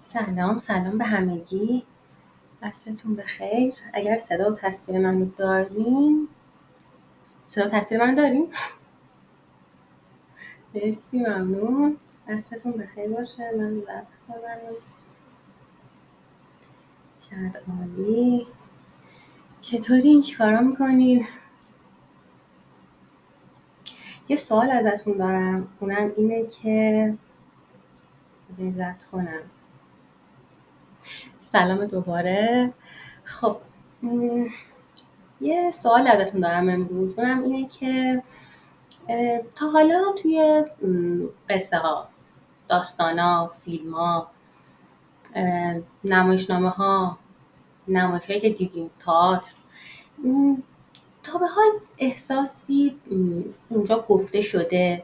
سلام به همگی. عصرتون بخیر. اگر صدا و تصویر منو دارین مرسی، ممنون. عصرتون بخیر باشه. من ضبط کنم. چقدر عالی. چطورین؟ چیکارا میکنین؟ یه سوال ازتون دارم، اونم اینه که بذارین ضبط کنم. سلام دوباره. خب یه سوال ازتون دارم امروز، اونم اینه که تا حالا توی قصه ها، داستان ها، فیلم ها، نمایشنامه ها، نمایش هایی که دیدین، تئاتر، تا به حال احساسی اونجا گفته شده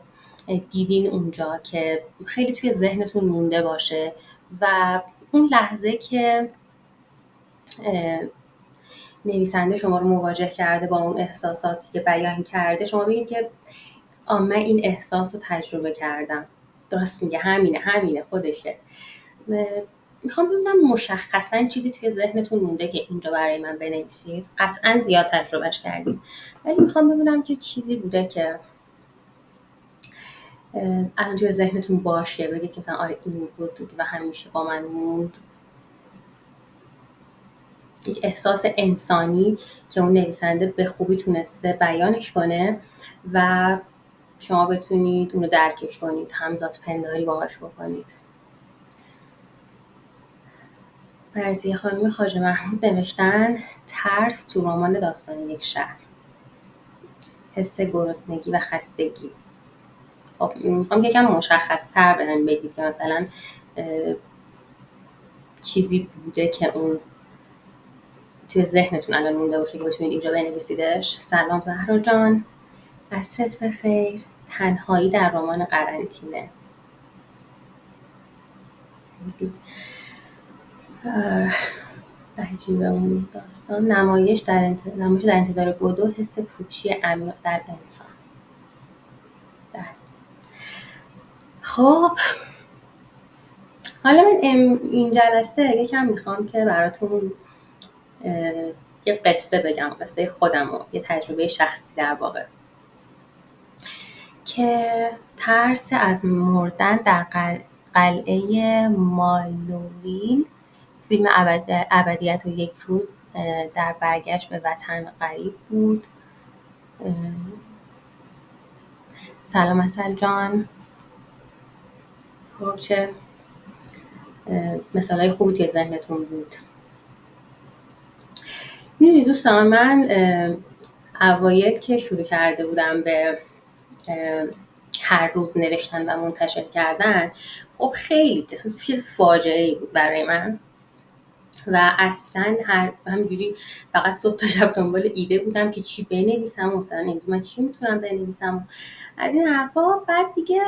دیدین اونجا که خیلی توی ذهنتون مونده باشه و اون لحظه که نویسنده شما رو مواجه کرده با اون احساساتی که بیان کرده، شما بگید که من این احساس رو تجربه کردم. درست میگه، همینه خودشه. میخوام ببینم مشخصا چیزی توی ذهنتون مونده که اینجا برای من بنویسید. قطعا زیاد تجربهش کردید، ولی میخوام ببینم که چیزی بوده که الان توی ذهنتون باشه، بگید که مثلا آره این بود و همیشه با من موند. یک احساس انسانی که اون نویسنده به خوبی تونسته بیانش کنه و شما بتونید اونو درکش کنید، همزاد پنداری باهاش بکنید. مرضیه خانم خواجه محمود نوشتن ترس تو رمان داستان یک شهر، حس گرسنگی و خستگی. خب میخوام یکم مشخص تر بهم بگید که مثلا چیزی بوده که اون توی ذهنتون الان مونده باشه که بتونید اینجا بنویسیدش. سلام زهرا جان، عصرت بخیر. تنهایی در رمان قرنطینه. عجیبه اون داستان. نمایش در انتظار گودو، حس پوچی عمیق در انسان. خب حالا من این جلسه یکم میخوام که براتون یه قصه بگم، قصه خودم و یه تجربه شخصی در واقع، که ترس از مردن در قلعه مالوریل، فیلم ابدیت و یک روز در برگشت به وطن غریب بود. سلام اصل جان. خب چه مثالای خوبی توی ذهنتون بود. میدونی دوستان، من اوایل که شروع کرده بودم به هر روز نوشتن و منتشر کردن، خب خیلی چیز فاجعه‌ای بود برای من و اصلا همینجوری فقط صبح تا شب دنبال ایده بودم که چی بنویسم، مثلا امروز من چی میتونم بنویسم از این حرفا. بعد دیگه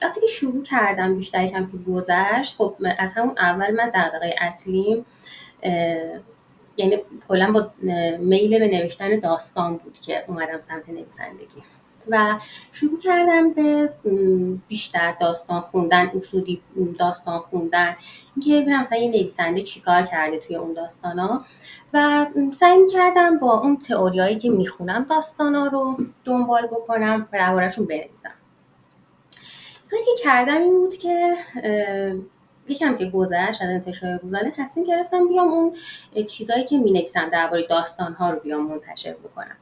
وقتی که شروع کردم بیشتر یکم که گذشت، خب از همون اول من دغدغه اصلیم یعنی کلا با میل به نوشتن داستان بود که اومدم سمت نویسندگی و شروع کردم به بیشتر داستان خوندن، اصولی داستان خوندن، اینکه ببینم مثلا یه نویسنده چیکار کرده توی اون داستانا و سعی کردم با اون تئوریایی که میخونم داستانا رو دنبال بکنم و درباره‌شون بنویسم. کاری که کردم این بود که یکم که گذشت از انتشار روزانه تصمیم گرفتم بیام اون چیزایی که می‌نویسم درباره داستان‌ها رو بیام منتشر بکنم.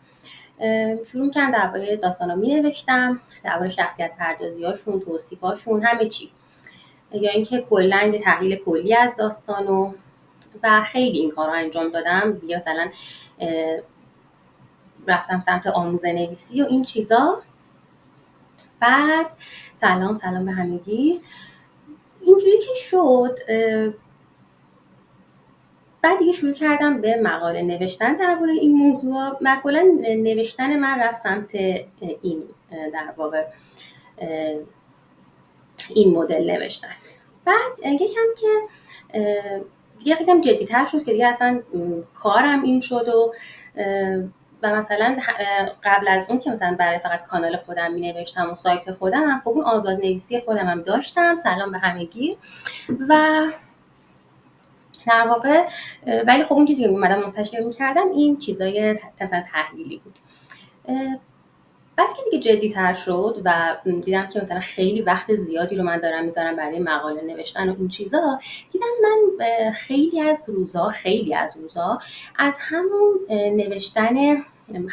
شروع کردم درباره داستانا می‌نوشتم، درباره شخصیت پردازی‌هاشون، توصیف‌هاشون، همه چی. یا اینکه کلاً یه تحلیل کلی از داستانو و خیلی این کارو انجام دادم. یا مثلا رفتم سمت آموزه نویسی و این چیزا. بعد سلام به همگی. اینجوری که شد، بعد دیگه شروع کردم به مقاله نوشتن درباره این موضوع و کلا نوشتن من رفت سمت این در واقع این مدل نوشتن. بعد یکم که دیگه خیلی جدی‌تر شد که دیگه اصلا کارم این شد و و مثلا قبل از اون که مثلا برای فقط کانال خودم مینوشتم و سایت خودم، خب اون آزاد نویسی خودم هم داشتم، سلام به همگی. و در واقع ولی خب اون چیزی که می‌اومدم منتشر می‌کردم این چیزای مثلا تحلیلی بود. بعد که دیگه جدی‌تر شد و دیدم که مثلا خیلی وقت زیادی رو من دارم میذارم برای مقاله نوشتن و این چیزا، دیدم من خیلی از روزا از همون نوشتن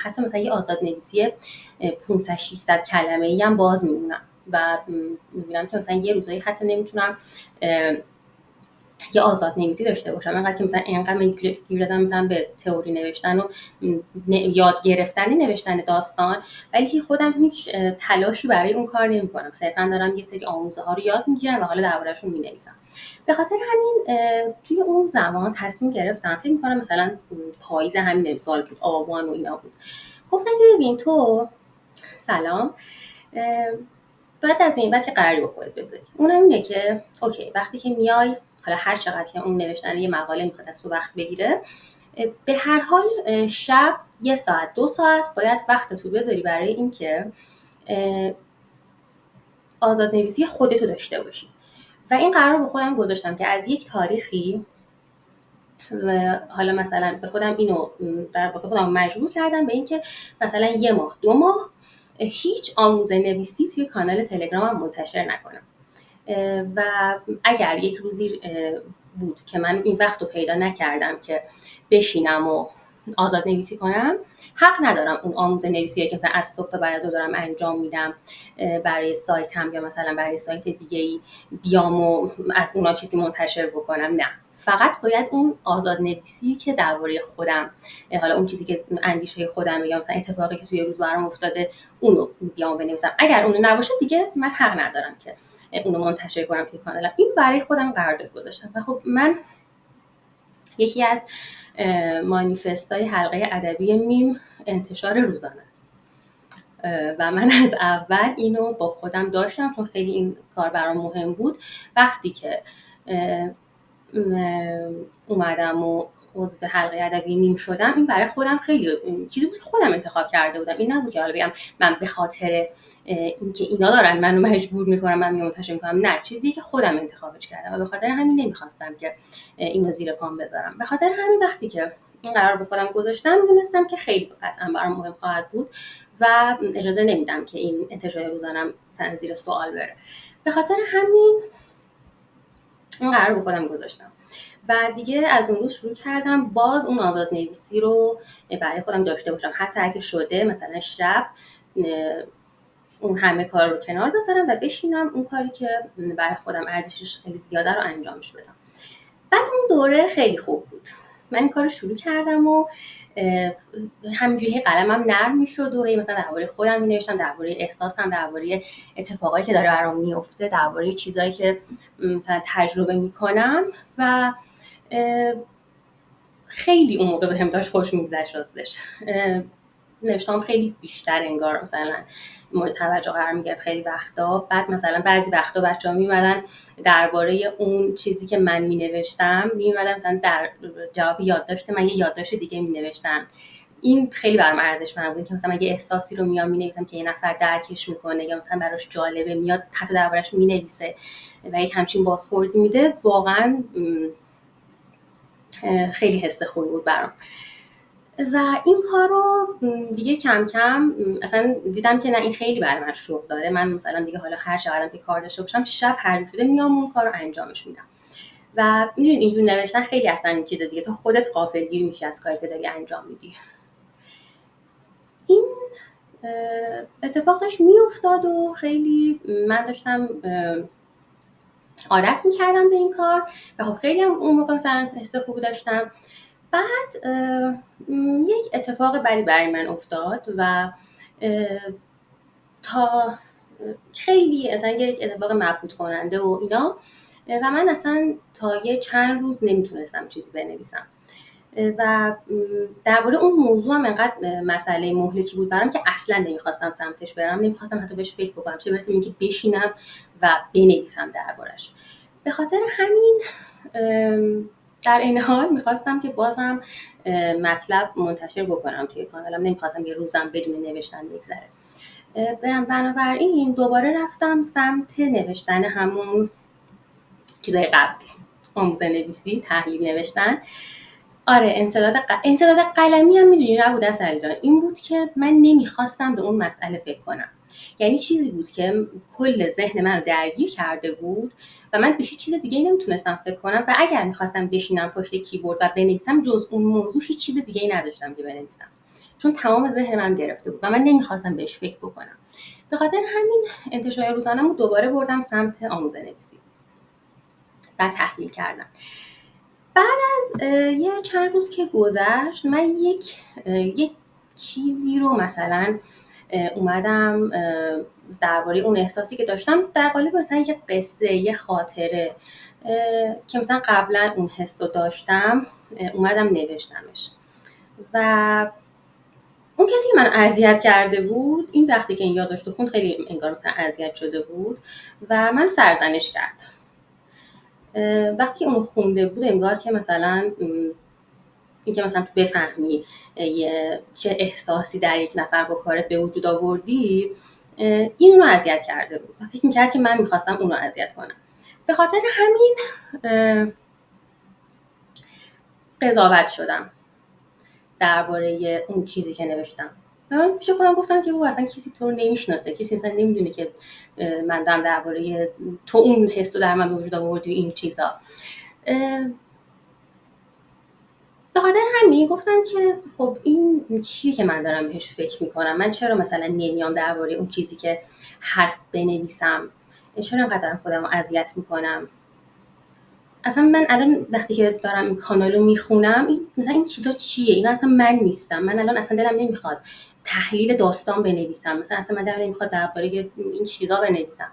حتی مثلا یه آزاد نویسی 500-600 کلمه‌ای هم باز میمونم و میبینم که مثلا یه روزایی حتی نمیتونم یه آزاد نویسی داشته باشم، انقدر که مثلا اینقدر گیر دادم مثلا به تئوری نوشتن و یاد گرفتن نوشتن داستان، ولی خودم هیچ تلاشی برای اون کار نمی‌کنم، صرفا دارم یه سری آموزه ها رو یاد میگیرم و حالا درباره‌شون مینویسم. به خاطر همین توی اون زمان تصمیم گرفتم، فکر می‌کنم مثلا پاییز همین امسال بود، آبان و اینا بود، گفتم که ببین تو سلام، بعد از این بعد که قراری با خودت بذاری، اونم اینه که اوکی وقتی که میای، حالا هر چقدر که اون نوشتن یه مقاله میخواد از تو وقت بگیره، به هر حال شب 1 ساعت 2 ساعت باید وقت تو بذاری برای این که آزاد نویسی خودتو داشته باشی. و این قرار به خودم گذاشتم که از یک تاریخی، حالا مثلا به خودم اینو در واقع خودم مجبور کردم به این که مثلا 1 ماه 2 ماه هیچ آموزه نویسی توی کانال تلگرامم منتشر نکنم. و اگر یک روزی بود که من این وقت رو پیدا نکردم که بشینم و آزاد نویسی کنم، حق ندارم اون آموزه نویسی که مثلا از صبح تا بعد از ظهر دارم انجام میدم برای سایتم یا مثلا برای سایت دیگه‌ای بیام و از اونا چیزی منتشر بکنم. نه، فقط باید اون آزاد نویسی که درباره خودم، حالا اون چیزی که اندیشه خودم یا مثلا اتفاقی که توی روز برام افتاده اونو بیام بنویسم. اگر اونو نباشه دیگه من حق ندارم که اونو منتشر کنم توی کانالم. این برای خودم قرارداد گذاشتم و خب من یکی از مانیفستای حلقه ادبی میم انتشار روزانه است و من از اول اینو با خودم داشتم چون خیلی این کار برام مهم بود. وقتی که اومدم و عضو حلقه ادبی میم شدم، این برای خودم خیلی چیزی بود که خودم انتخاب کرده بودم. این نبود که حالا بگم من به خاطر اینکه اینا دارن منو مجبور میکنن من منتشر میکنم، نه، چیزی که خودم انتخابش کردم و به خاطر همین نمیخواستم که اینو زیر پام بذارم. به خاطر همین وقتی که این قرار به خودم گذاشتم میدونستم که خیلی قطعا برام مهم خواهد بود و اجازه نمیدم که این انتشار روزانم مثلا زیر سوال بره. به خاطر همین این قرار به خودم گذاشتم و دیگه از اون روز شروع کردم باز اون آزاد نویسی رو برای خودم داشته باشم، حتی اگه شده مثلا شب اون همه کار رو کنار بذارم و بشینم اون کاری که برای خودم ارزشش خیلی زیاده رو انجامش بدم. بعد اون دوره خیلی خوب بود، من این کار رو شروع کردم و همینجوری قلمم نرم میشد و مثلا درباره خودم مینوشتم، درباره احساسم، درباره اتفاقایی که داره برام میفته، درباره چیزایی که مثلا تجربه میکنم و خیلی اون موقع بهم داشت خوش میگذشت. راستش نوشتم خیلی بیشتر انگار مثلا مورد توجه قرار میگرفت خیلی وقتا. بعد مثلا بعضی وقتا بچه‌ها میومدن درباره اون چیزی که من مینوشتم میومدن مثلا در جواب یادداشت من یه یادداشت دیگه مینوشتن. این خیلی برام ارزشمند بود که مثلا من یه احساسی رو میام مینویسم که یه نفر درکش میکنه یا مثلا براش جالبه، میاد تحت دربارش مینویسه و یک همچین بازخوردی میده. واقعا خیلی حس خوبی بود برام و این کارو دیگه کم کم اصلا دیدم که نه، این خیلی برای من شوق داره. من مثلا دیگه حالا هر چقدرم که کار داشته باشم شب حریف شده میام اون کارو انجامش میدم و میدونید اینجور نوشتن خیلی اصلا این چیز دیگه، تو خودت غافلگیر میشی از کاری که داری انجام میدی. این اتفاق داشت میافتاد و خیلی من داشتم عادت میکردم به این کار و خب خیلی هم اون موقع مثلا حس خوبی داشتم. بعد یک اتفاق بدی برای من افتاد و تا خیلی اصلا یک اتفاق مبهوت کننده و اینا و من اصلا تا یه چند روز نمیتونستم چیزی بنویسم و درباره اون موضوع هم انقدر مسئله مهلکی بود برام که اصلا نمیخواستم سمتش برم، نمیخواستم حتی بهش فکر بکنم، چه برسه اینکه بشینم و بنویسم دربارش. به خاطر همین در این حال میخواستم که بازم مطلب منتشر بکنم توی کانالم، نمیخواستم یه روزم بدون نوشتن بگذره. بنابراین دوباره رفتم سمت نوشتن همون چیزای قبلی، آموزه نویسی، تحلیل نوشتن. آره، انسداد قلمی هم میدونی نبود اصلا جان، این بود که من نمیخواستم به اون مسئله فکر کنم. یعنی چیزی بود که کل ذهن من رو درگیر کرده بود و من به هیچ چیز دیگه نمیتونستم فکر کنم و اگر میخواستم بشینم پشت کیبورد و بنویسم جز اون موضوع هیچ چیز دیگه نداشتم که بنویسم، چون تمام ذهن من گرفته بود و من نمیخواستم بهش فکر بکنم. به خاطر همین انتشار روزانه‌مو دوباره بردم سمت آموزه نویسی و تحلیل کردم. بعد از یه چند روز که گذشت، من یک چیزی رو مثلا اومدم درباره اون احساسی که داشتم در قالب مثلا یه قصه، یه خاطره که مثلا قبلا اون حس رو داشتم اومدم نوشتمش و اون کسی که من اذیت کرده بود این وقتی که این یادداشت رو خوند خیلی انگار مثلا اذیت شده بود و من سرزنش کرد. وقتی که اونو خونده بود انگار که مثلا اینکه مثلا تو بفهمی چه احساسی در یک نفر با کارت به وجود آوردی، این اونو اذیت کرده بود. فکر می‌کرد که من می‌خواستم اونو اذیت کنم. به خاطر همین قضاوت شدم درباره اون چیزی که نوشتم. من پیش خودم گفتم که اصلا کسی تو رو نمیشناسه، کسی مثلا نمیدونه که من دارم درباره تو اون حس رو در من به وجود آوردی این چیزا. به خاطر همین گفتم که خب این چیه که من دارم بهش فکر میکنم، من چرا مثلا نمیام درباره اون چیزی که هست بنویسم، چرا انقدر دارم خودم رو اذیت میکنم. اصلا من الان وقتی که دارم این کانالو میخونم مثلا این چیزا چیه، اینا اصلا من نیستم. من الان اصلا دلم نمیخواد تحلیل داستان بنویسم، مثلا اصلا من دلم نمیخواد درباره این چیزا بنویسم.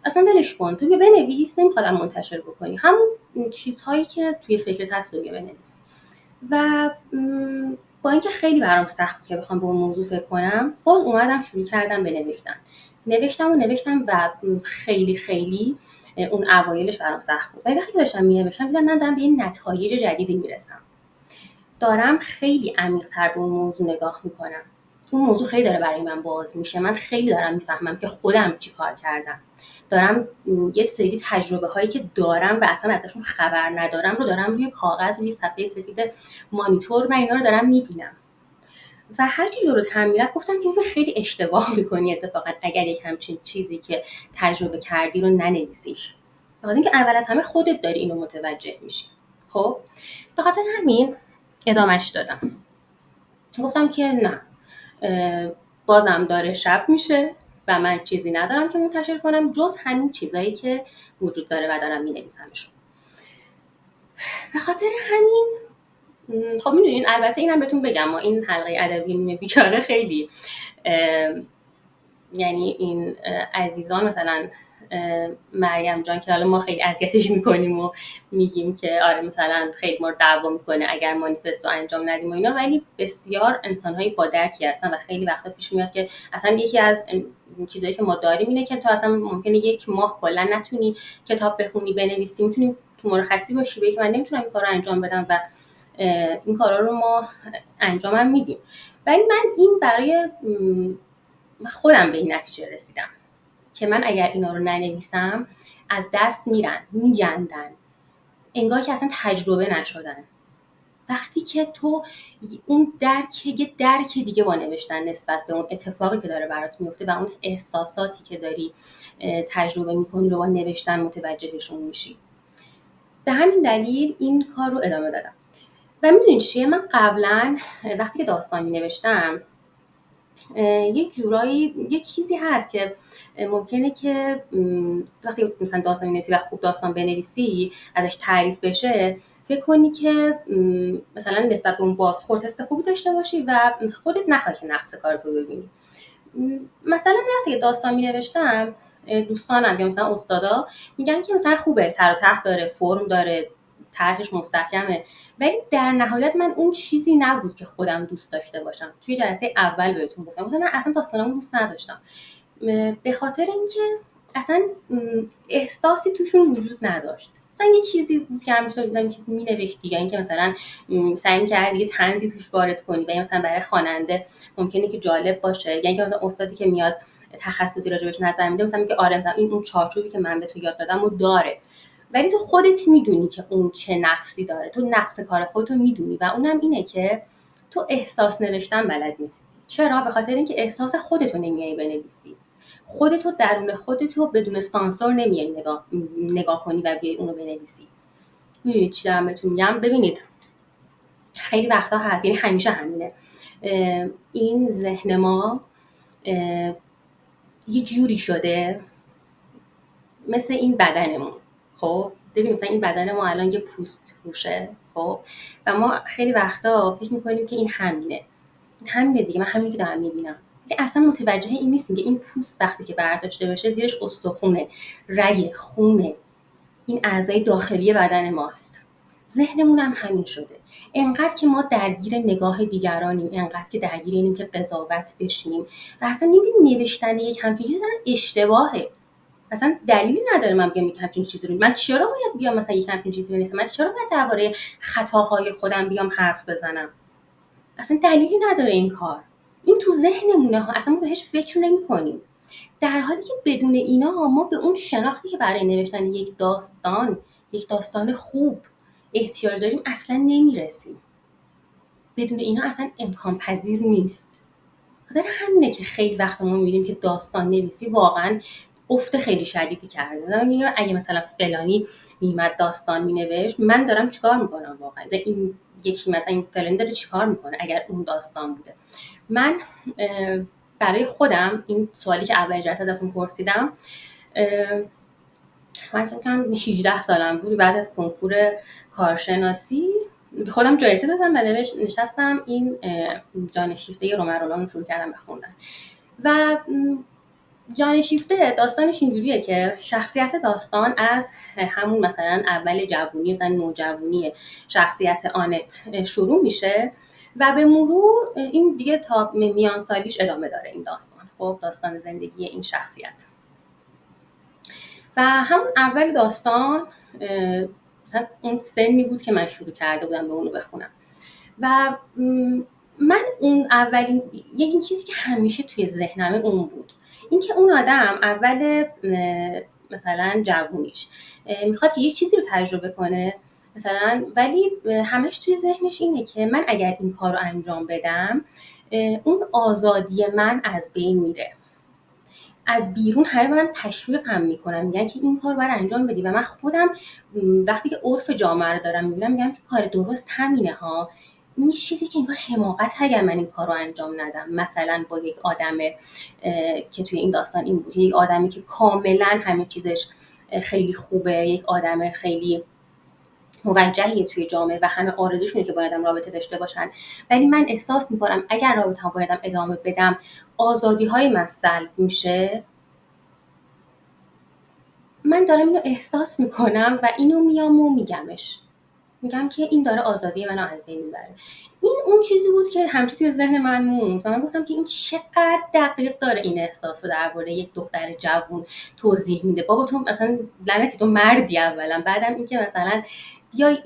اصلا ولش کن، تو بنویس، نمیخوادم منتشر بکنی، همون چیزهایی که توی فکرت هست رو بنویس. و با اینکه خیلی برام سخت بود که بخوام به اون موضوع فکر کنم، باز اومدم شروع کردم به نوشتم و خیلی خیلی اون اوایلش برام سخت بود. ولی وقتی داشتم می‌نوشتم دیدم من دارم به این نتایج جدیدی میرسم، دارم خیلی عمیق‌تر به اون موضوع نگاه میکنم، اون موضوع خیلی داره برای من باز میشه، من خیلی دارم میفهمم که خودم چی کار کردم، دارم یه سری تجربه هایی که دارم و اصلا ازشون خبر ندارم رو دارم روی کاغذ، روی صفحه سفید مانیتور و اینا رو دارم میبینم. و هر چی جلوتر میرفت گفتم که خیلی اشتباه میکنی اتفاقا اگر یک همچین چیزی که تجربه کردی رو ننویسیش، بخاطر اینکه اول از همه خودت داری اینو متوجه میشی. خب به خاطر همین ادامهش دادم، گفتم که نه، بازم داره شب میشه و من چیزی ندارم که منتشر کنم جز همین چیزایی که وجود داره و دارم مینویسمشون. به خاطر همین خب میدونین، البته اینم بهتون بگم، ما این حلقه ادبی نیمه بیچاره خیلی یعنی این عزیزان مثلا مریم جان که حالا ما خیلی اذیتش میکنیم و میگیم که آره مثلا خیلی ما رو دعوا میکنه اگر مانیفستو انجام ندیم و اینا، ولی بسیار انسان‌های با درکی هستن و خیلی وقتا پیش میاد که اصلا یکی از چیزایی که ما داریم اینه که تو اصلا ممکنه یک ماه کلا نتونی کتاب بخونی بنویسی، میتونی تو مرخصی باشی بگی من نمیتونم این کارو انجام بدم و این کارا رو ما انجام میدیم. ولی من این برای خودم به این نتیجه رسیدم که من اگر اینا رو ننویسم از دست میرن، میگندن، انگار که اصلا تجربه نشدن. وقتی که تو اون یه درک دیگه با نوشتن نسبت به اون اتفاقی که داره برات میفته و اون احساساتی که داری تجربه میکنی رو با نوشتن متوجهشون میشی. به همین دلیل این کار رو ادامه دادم. و میدونید چیه، من قبلا وقتی که داستان مینوشتم یک جورایی یه چیزی هست که ممکنه که وقتی مثلا داستان می‌نویسی و خوب داستان بنویسی ازش تعریف بشه، فکر کنی که مثلا نسبت به اون بازخورد حس خوبی داشته باشی و خودت نخوای که نقص کارتو ببینی. مثلا وقتی که داستان می‌نوشتم دوستانم یا مثلا استادا میگن که مثلا خوبه، سر و ته داره، فرم داره، طرحش مستحکمه، ولی در نهایت من اون چیزی نبود که خودم دوست داشته باشم. توی جلسه اول بهتون گفتم من اصلا داستانامو دوست نداشتم، به خاطر اینکه اصلا احساسی توشون وجود نداشت. مثلا یه چیزی بود که همیشه دیدم چیزی می‌نوشتی یا اینکه مثلا سعی می‌کردی یه طنزی توش وارد کنی و یا مثلا برای خواننده ممکنه که جالب باشه، یا اینکه مثلا استادی که میاد تخصصی راجبش نظر میده مثلا میگه آره مثلا این اون چارچوبی که من به تو یاد دادم رو داره، ولی تو خودت میدونی که اون چه نقصی داره، تو نقص کار خودتو میدونی و اونم اینه که تو احساس نوشتن بلد نیستی. چرا؟ به خاطر اینکه احساس خودتو نمیای بنویسی، خودتو درون خودتو بدون سانسور نمیای نگاه کنی و بیای اونو بنویسی. میدونید چی دارم بهتون میگم؟ ببینید خیلی وقتا هست، یعنی همیشه همینه، این ذهن ما یه جوری شده مثل این بدنمون. خب ببین مثلا این بدن ما الان یه پوست روشه، خب و ما خیلی وقتا فکر میکنیم که این همینه دیگه، من همینی که دارم میبینم، اصلا متوجه این نیستیم که این پوست وقتی که برداشته بشه زیرش استخونه، رگ، خونه، این اعضای داخلی بدن ماست. ذهنمون هم همین شده. انقدر که ما درگیر نگاه دیگرانیم، انقدر که درگیر اینیم که قضاوت بشیم و اصلا میبینیم نوشتن یک همچین چیزی اشتباهه. اصلا دلیلی نداره من بیام یک همچین چیزی رو، من چرا باید بیام مثلا یک همچین چیزی بنویسم؟ من چرا باید درباره خطاهای خودم بیام حرف بزنم؟ اصلا دلیلی نداره این کار. این تو ذهنمونه ها، اصلا ما بهش فکر نمی‌کنیم. در حالی که بدون اینا ما به اون شناختی که برای نوشتن یک داستان خوب احتیاج داریم اصلا نمیرسیم. بدون اینا اصلا امکان پذیر نیست. خاطر همینه که خیلی وقت ما می‌بینیم که داستان نویسی واقعا افت خیلی شدیدی کرده. من میگم اگه مثلا فلانی میمد داستان مینوشت، من دارم چیکار میکنم واقعا؟ این یکی مثلا این فلانی داره چیکار میکنه اگر اون داستان بوده؟ من برای خودم این سوالی که اول جلسه ازتون پرسیدم، من فکر 18 سالم بود، بعد از کنکور کارشناسی به خودم جایزه دادم و نشستم این جان شیفته رومن رولان رو شروع کردم بخوندن. و جان شیفته داستانش اینجوریه که شخصیت داستان از همون مثلا اول جوونی، مثلا نوجوانی شخصیت آنت شروع میشه و به مرور این دیگه تا میان سالیش ادامه داره این داستان. خب داستان زندگی این شخصیت و همون اول داستان مثلا اون سنی بود که من شروع کرده بودم به اونو بخونم و من اون اولین یکی چیزی که همیشه توی ذهنمه اون بود، اینکه اون آدم اول مثلا جوونیش میخواد که یک چیزی رو تجربه کنه مثلا، ولی همش توی ذهنش اینه که من اگر این کار رو انجام بدم اون آزادی من از بین میره. از بیرون همه من تشویقم میکنن، میگن که این کار باید انجام بدی و من خودم وقتی که عرف جامعه رو دارم میبینم میگم که کار درست همینه ها. این چیزی که انگار حماقت اگر من این کار رو انجام ندم، مثلا با یک آدم که توی این داستان این بود، یک آدمی که کاملا همه چیزش خیلی خوبه، یک آدم خیلی موجهی توی جامعه و همه آرزوشونه که با آدم رابطه داشته باشن، ولی من احساس میکنم اگر رابطه‌ام با آدم ادامه بدم آزادی‌های من سلب میشه. من دارم اینو احساس میکنم و اینو میام و میگم که این داره آزادی منو از بین میبره. این اون چیزی بود که همچنین توی ذهن من موند و من گفتم که این چقدر دقیق داره این احساس رو درباره یک دختر جوون توضیح میده. بابا تو مثلا لعنتی تو مردی اولا، بعدم اینکه مثلا بیای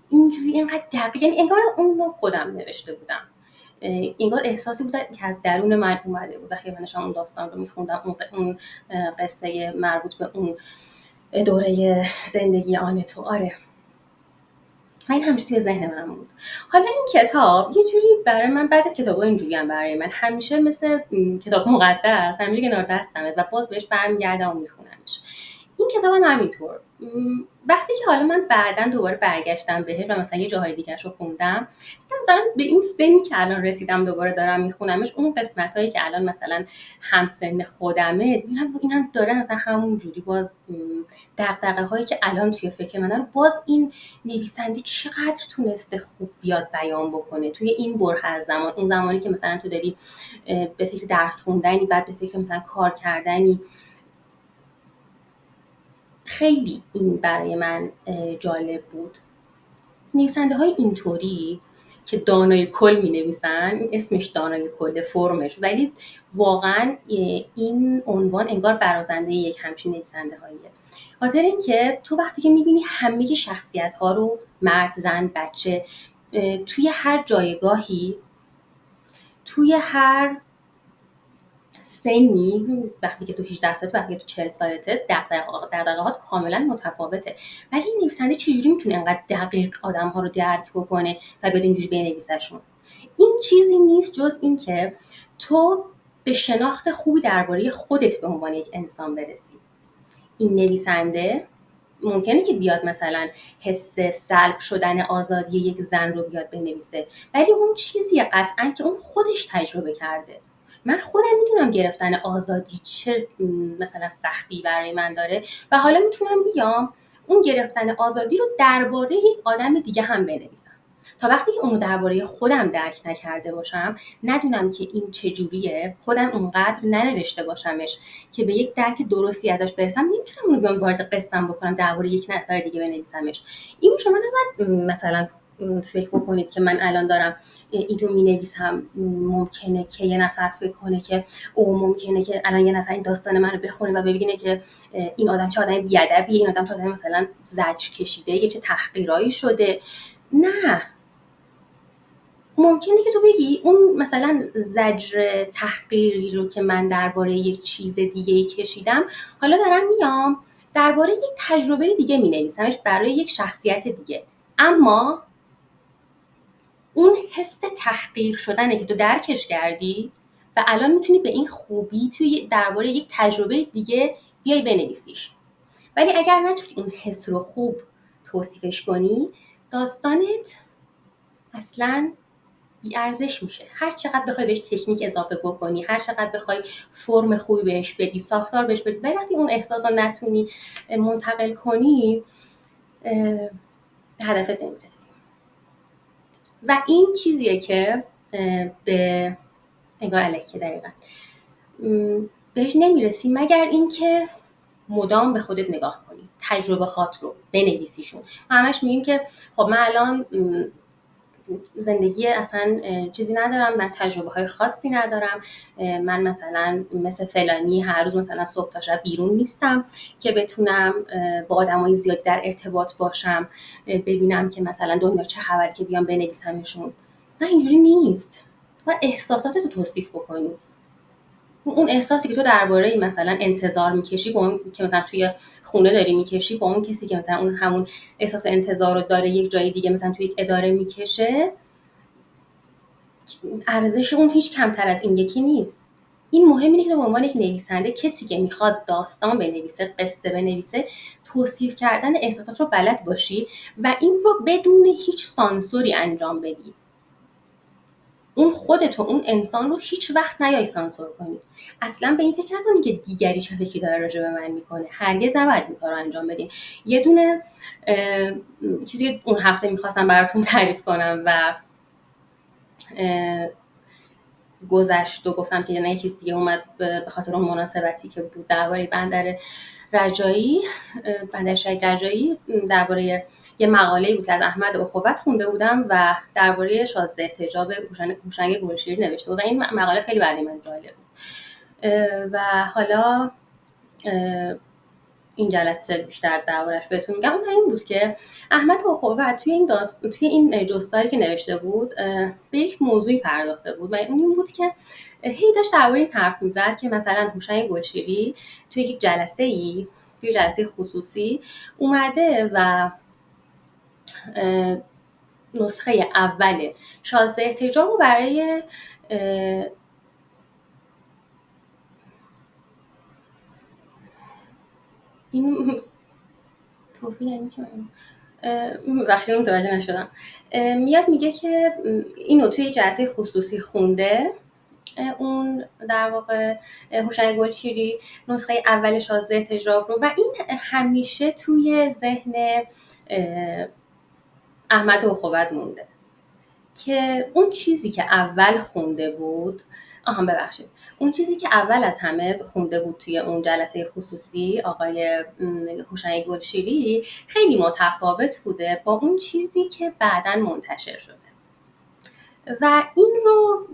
اینجوری اینقدر دقیق، یعنی انگار اون رو خودم نوشته بودم، انگار احساسی بود که از درون من اومده بود. وقتی من اون داستان رو میخوندم، اون قصه مربوط به اون دوره زندگی آنتو، آره این همیشه توی ذهن من بود. حالا این کتاب یه جوری برای من، بعضی از کتاب‌ها اینجوری هم برای من همیشه مثل کتاب مقدس همیشه کنار دستمه و باز بهش برمیگردم و میخونمش. این کتاب هم همینطور. وقتی که حالا من بعداً دوباره برگشتم بهش و مثلا یه جاهای دیگرش رو خوندم، مثلا به این سنی که الان رسیدم دوباره دارم میخونمش، اون قسمت‌هایی که الان مثلا همسن خودمه میبینم اینم داره مثلا همون جوری باز دغدغه‌هایی که الان توی فکر منه رو باز این نویسنده چقدر تونسته خوب بیاد بیان بکنه توی این بره از زمان. اون زمانی که مثلا تو داری به فکر درس خوندنی، بعد به فکر مثلا کار کردنی، خیلی این برای من جالب بود. نویسنده های اینطوری که دانای کل می نویسن، اسمش دانای کل فرمش، ولی واقعا این عنوان انگار برازنده یک همچین نویسنده هاییه. خاطر این که تو وقتی که می بینی همه شخصیت ها رو، مرد، زن، بچه، توی هر جایگاهی، توی هر سنی، وقتی که تو 18 سالته، وقتی که تو 40 سالته، دغدغه‌هات کاملا متفاوته، ولی این نویسنده چجوری میتونه انقدر دقیق آدم‌ها رو درک بکنه و بیاد اینجوری بنویسشون؟ این چیزی نیست جز این که تو به شناخت خوبی درباره خودت به عنوان یک انسان برسی. این نویسنده ممکنه که بیاد مثلا حس سلب شدن آزادی یک زن رو بیاد بنویسه، ولی اون چیزیه قطعا که اون خودش تجربه کرده. من خودم میدونم گرفتن آزادی چه مثلا سختی برای من داره و حالا میتونم بیام اون گرفتن آزادی رو درباره یک آدم دیگه هم بنویسم. تا وقتی که اونو درباره خودم درک نکرده باشم، ندونم که این چجوریه، خودم اونقدر ننوشته باشمش که به یک درک درستی ازش برسم، نمیتونم اونو بیام وارد قصه‌ام بکنم درباره یک نفر دیگه بنویسمش. اینو شما نباید مثلا فکر بکنید که من الان دارم این رو مینویسم، ممکنه که یه نفر فکر کنه که او ممکنه که الان یه نفر این داستان منو بخونه و ببینه که این آدم چه آدم بی‌ادبیه، این آدم چه آدم مثلا زجر کشیده، یه چه تحقیرایی شده. نه، ممکنه که تو بگی اون مثلا زجر تحقیری رو که من درباره یک چیز دیگه‌ای کشیدم، حالا دارم میام درباره یک تجربه دیگه می‌نویسمش برای یک شخصیت دیگه، اما اون حس تحقیر شدنه که تو درکش کردی و الان میتونی به این خوبی توی درباره یک تجربه دیگه بیای بنویسیش. ولی اگر نتونی اون حس رو خوب توصیفش کنی، داستانت اصلاً بی‌ارزش میشه. هر چقدر بخوای بهش تکنیک اضافه بکنی، هر چقدر بخوای فرم خوبی بهش بدی، ساختار بهش بدی، ولی وقتی اون احساس رو نتونی منتقل کنی، هدفت نمیرسی. و این چیزیه که به انگار علیه دقیقا بهش نمیرسی مگر اینکه مدام به خودت نگاه کنی، تجربه هات رو بنویسیشون. همش میگیم که خب من الان زندگی اصلا چیزی ندارم، من تجربه های خاصی ندارم، من مثلا مثل فلانی هر روز مثلا صبح تا شب بیرون نیستم که بتونم با آدمای زیادی در ارتباط باشم، ببینم که مثلا دنیا چه خبره که بیام بنویسمشون. نه، اینجوری نیست. باید احساساتتو توصیف بکنی. اون احساسی که تو درباره مثلا انتظار میکشی با اون که مثلا توی خونه داری میکشی، با اون کسی که مثلا اون همون احساس انتظار رو داره یک جای دیگه مثلا توی یک اداره میکشه، ارزش اون هیچ کمتر از این یکی نیست. این مهم اینه که به عنوان یک نویسنده، کسی که میخواد داستان بنویسه، قصه بنویسه، توصیف کردن احساسات رو بلد باشی و این رو بدون هیچ سانسوری انجام بدی. اون خودتو، اون انسان رو هیچ وقت نیای سانسور کنی. اصلا به این فکر نکنی که دیگری چه فکری داره راجع به من میکنه. هرگز نباید این کار رو انجام بدین. یه دونه چیزی که اون هفته میخواستم براتون تعریف کنم و گذشت و گفتم که یه چیز دیگه اومد به خاطر اون مناسبتی که بود درباره بندر شهید رجایی، درباره یه مقاله‌ای بود که از احمد اخوت خونده بودم و درباره شازده احتجاب هوشنگ گلشیری نوشته بود و این مقاله خیلی برای من جالب بود و حالا این جلسه بیشتر دربارش بهتون میگم. اون این بود که احمد اخوت توی این جستاری که نوشته بود به یک موضوعی پرداخته بود و اون این بود که هی داشت درباره این حرف میزد که مثلا هوشنگ گلشیری توی یک جلسه خصوصی اومده و نسخه اول شازده احتجاب رو برای این توفیق یعنی چه؟ بخشی متوجه نشدم. میاد میگه که اینو توی جلسه خصوصی خونده، اون در واقع هوشنگ گلشیری نسخه اول شازده احتجاب رو، و این همیشه توی ذهن احمد اخوت مونده که اون چیزی که اول خونده بود، اون چیزی که اول از همه خونده بود توی اون جلسه خصوصی آقای هوشنگ گلشیری خیلی متفاوت بوده با اون چیزی که بعداً منتشر شده. و این رو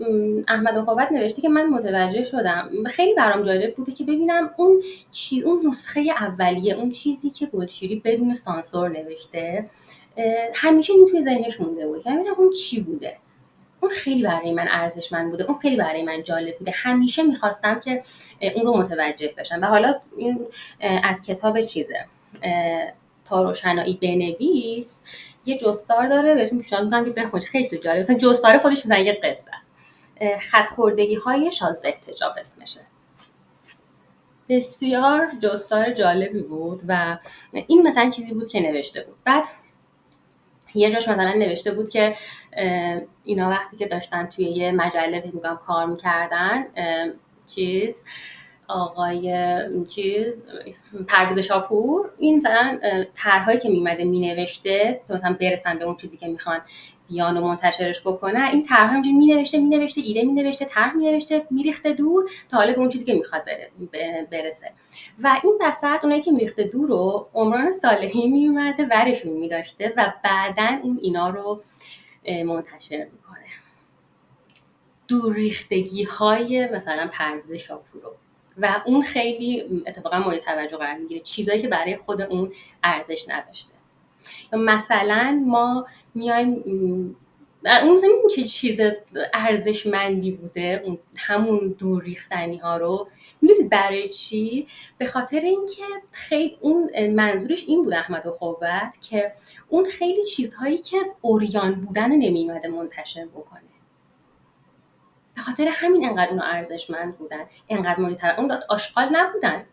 احمد عقابت نوشته که من متوجه شدم، خیلی برام جالب بوده که ببینم اون نسخه اولیه، اون چیزی که گلشیری بدون سانسور نوشته، همیشه این توی ذهنش مونده بود که ببینم اون چی بوده. اون خیلی برای من ارزشمند بوده، اون خیلی برای من جالب بوده، همیشه میخواستم که اون رو متوجه بشم. و حالا این از کتاب چیزه تا روشنایی بنویس، یه جستار داره، بهتون پیشنهاد میکنم که بخونید، خیلی جالبه. مثلا جستار خودش مثلا یه قصه است. خط خوردگی های شازده احتجاب اسمشه. بسیار جستار جالبی بود و این مثلا چیزی بود که نوشته بود. بعد یه جاش مثلا نوشته بود که اینا وقتی که داشتن توی یه مجله میگم کار میکردن، پرویز شاپور، این مثلا طرحهایی که میمده مینوشته که مثلا برسن به اون چیزی که میخوان بیان و منتشرش بکنن، این طرحها همینجوری مینوشته ایده مینوشته، طرح مینوشته، میریخته دور تا حالا به اون چیزی که میخواد برسه. و این وسط اونایی که میریخته دور رو عمران صالحی میومده ورشون میداشته و بعدن اون اینا رو منتشر میکنه. دور ریختگی های مثلا پرویز شاپور رو، و اون خیلی اتفاقا مورد توجه قرار میگیره، چیزایی که برای خود اون ارزش نداشته. مثلا ما میایم اون مثلا چه چیز ارزشمندی بوده، اون همون دور ریختنی ها رو میدونید برای چی؟ به خاطر اینکه خیلی اون منظورش این بود احمد عقابت که اون خیلی چیزهایی که عریان بودن نمیومده منتشر بکنه، به خاطر همین انقدر اونو ارزشمند بودن، انقدر مورد توجه، اون آشغال نبودن،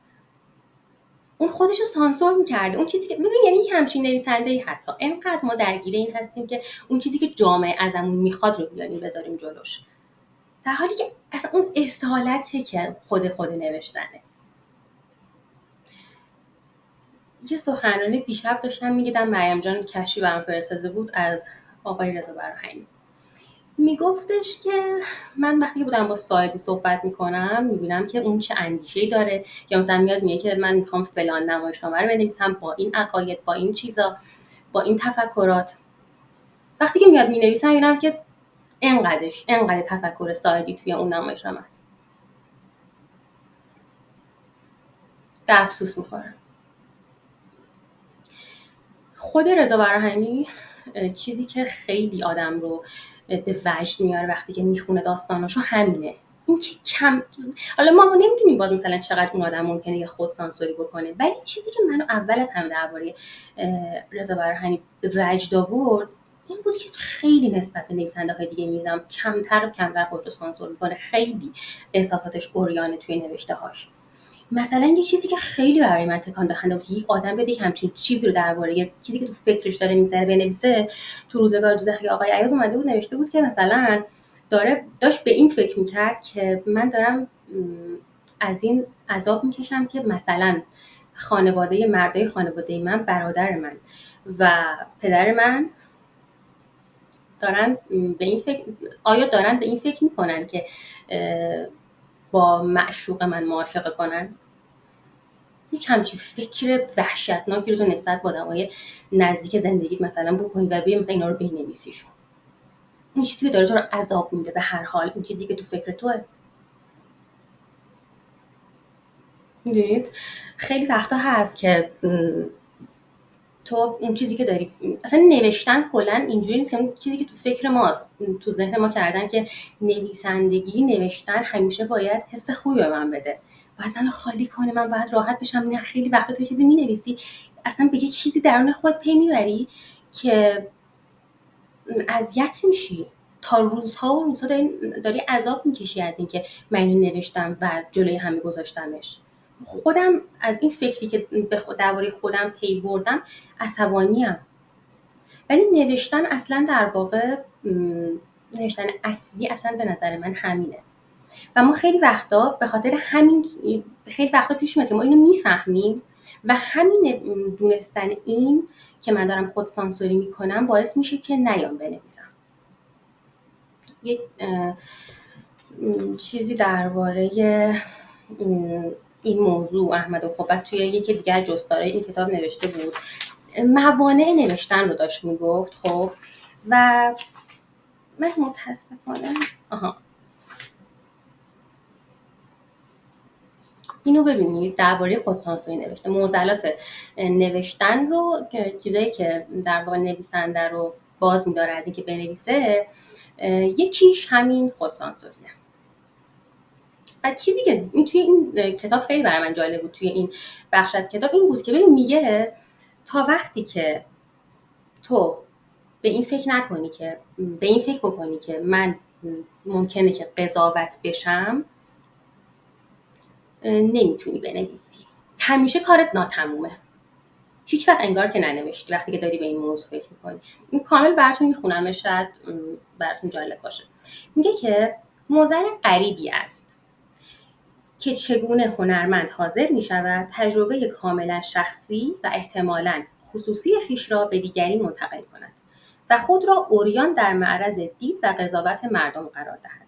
اون خودشو سانسور میکرده. اون چیزی که ببین، یعنی یک همچین نویسنده‌ای حتی انقدر ما درگیر این هستیم که اون چیزی که جامعه ازمون میخواد رو بیاریم بذاریم جلوش، در حالی که اصلا اون اصالته که خود نوشتنه. یه سخنرانی دیشب داشتم میدیدم، مریم جان کشی برام فرستاده بود از آقای رضا براهنی. میگفتش که من وقتی که بودم با صاحبی صحبت میکنم میبینم که اون چه اندیشه‌ای داره، یا مثلا میاد میگه که من میخوام فلان نمایشنامه رو بنویسم با این عقاید، با این چیزا، با این تفکرات. وقتی که میاد مینویسم میبینم که انقدر تفکر ساعدی توی اون نمایشنامه است. به افسوس میخورم. خود رضا براهنی چیزی که خیلی آدم رو به وجد میاره وقتی که میخونه داستاناشو همینه، این که حالا ما نمیدونیم باز مثلا چقدر اون آدم ممکنه یه خود سانسوری بکنه، ولی چیزی که منو اول از همه درباره رضا براهنی به وجد آورد این بود که خیلی نسبت به نویسنده‌های دیگه می‌بینم کمتر خودشو سانسور میکنه، خیلی احساساتش عریانه توی نوشته‌هاش. مثلا یه چیزی که خیلی برای من تکان دهنده بود، یک آدم بده که همچین چیزی رو درباره یه چیزی که تو فکرش داره می‌ذاره بنویسه. تو روزگار دوزخی آقای ایاز اومده بود نوشته بود که مثلا داشت به این فکر می‌کرد که من دارم از این عذاب می‌کشم که مثلا مردای خانواده من، برادر من و پدر من دارن به این فکر می‌کنن که با معشوق من موافقه کنن. یک همچین فکر وحشتناکی رو تو نسبت با آدمای نزدیک زندگیت مثلا بکنی و بیا مثلا اینا رو بنویسیشون. این چیزی که داره تو رو عذاب میده به هر حال، این چیزی که تو فکر توه. میدونید خیلی وقتا هست که تو اون چیزی که داری، اصلا نوشتن کلا اینجوری نیست که اون چیزی که تو فکر ماست، تو ذهن ما کردن که نوشتن همیشه باید حس خوبی به من بده، باید منو خالی کنه، من باید راحت بشم. نه، خیلی وقتا تو چیزی مینویسی اصلا به یه چیزی درون خودت پی میبری که اذیت میشی، تا روزها داری عذاب میکشی از اینکه من اینو نوشتم و جلوی همه گذاشتمش. خودم از این فکری که درباره خودم پی بردم عصبانیم. ولی نوشتن اصلا در واقع نوشتن اصلی اصلا به نظر من همینه. و ما خیلی وقتا به خاطر همین خیلی وقتا پیش میاد که ما اینو میفهمیم و همین دونستن این که من دارم خود سانسوری میکنم باعث میشه که نیام بنویسم. یک چیزی درباره این موضوع احمد عقابت توی یکی دیگه از جستارهای این کتاب نوشته بود، موانع نوشتن رو داشت میگفت. خب و من متاسفانه اینو ببینید درباره خودسانسوری نوشته معضلات نوشتن رو که چیزایی که در واقع نویسنده رو باز می‌داره از اینکه بنویسه، یکیش همین خودسانسوریه. و چیزی که این توی این کتاب خیلی برای من جالب بود، توی این بخش از کتاب این بود که ببین میگه تا وقتی که تو به این فکر بکنی که من ممکنه که قضاوت بشم، نمیتونی بنویسی. همیشه کارت ناتمومه. هیچ وقت انگار که ننوشتی وقتی که داری به این موضوع فکر میکنی. این کامل براتون میخونم، شاید براتون جالب باشه. میگه که معضل غریبی است که چگونه هنرمند حاضر میشود تجربه کاملا شخصی و احتمالاً خصوصی خویش را به دیگری منتقل کند و خود را عریان در معرض دید و قضاوت مردم قرار دهد.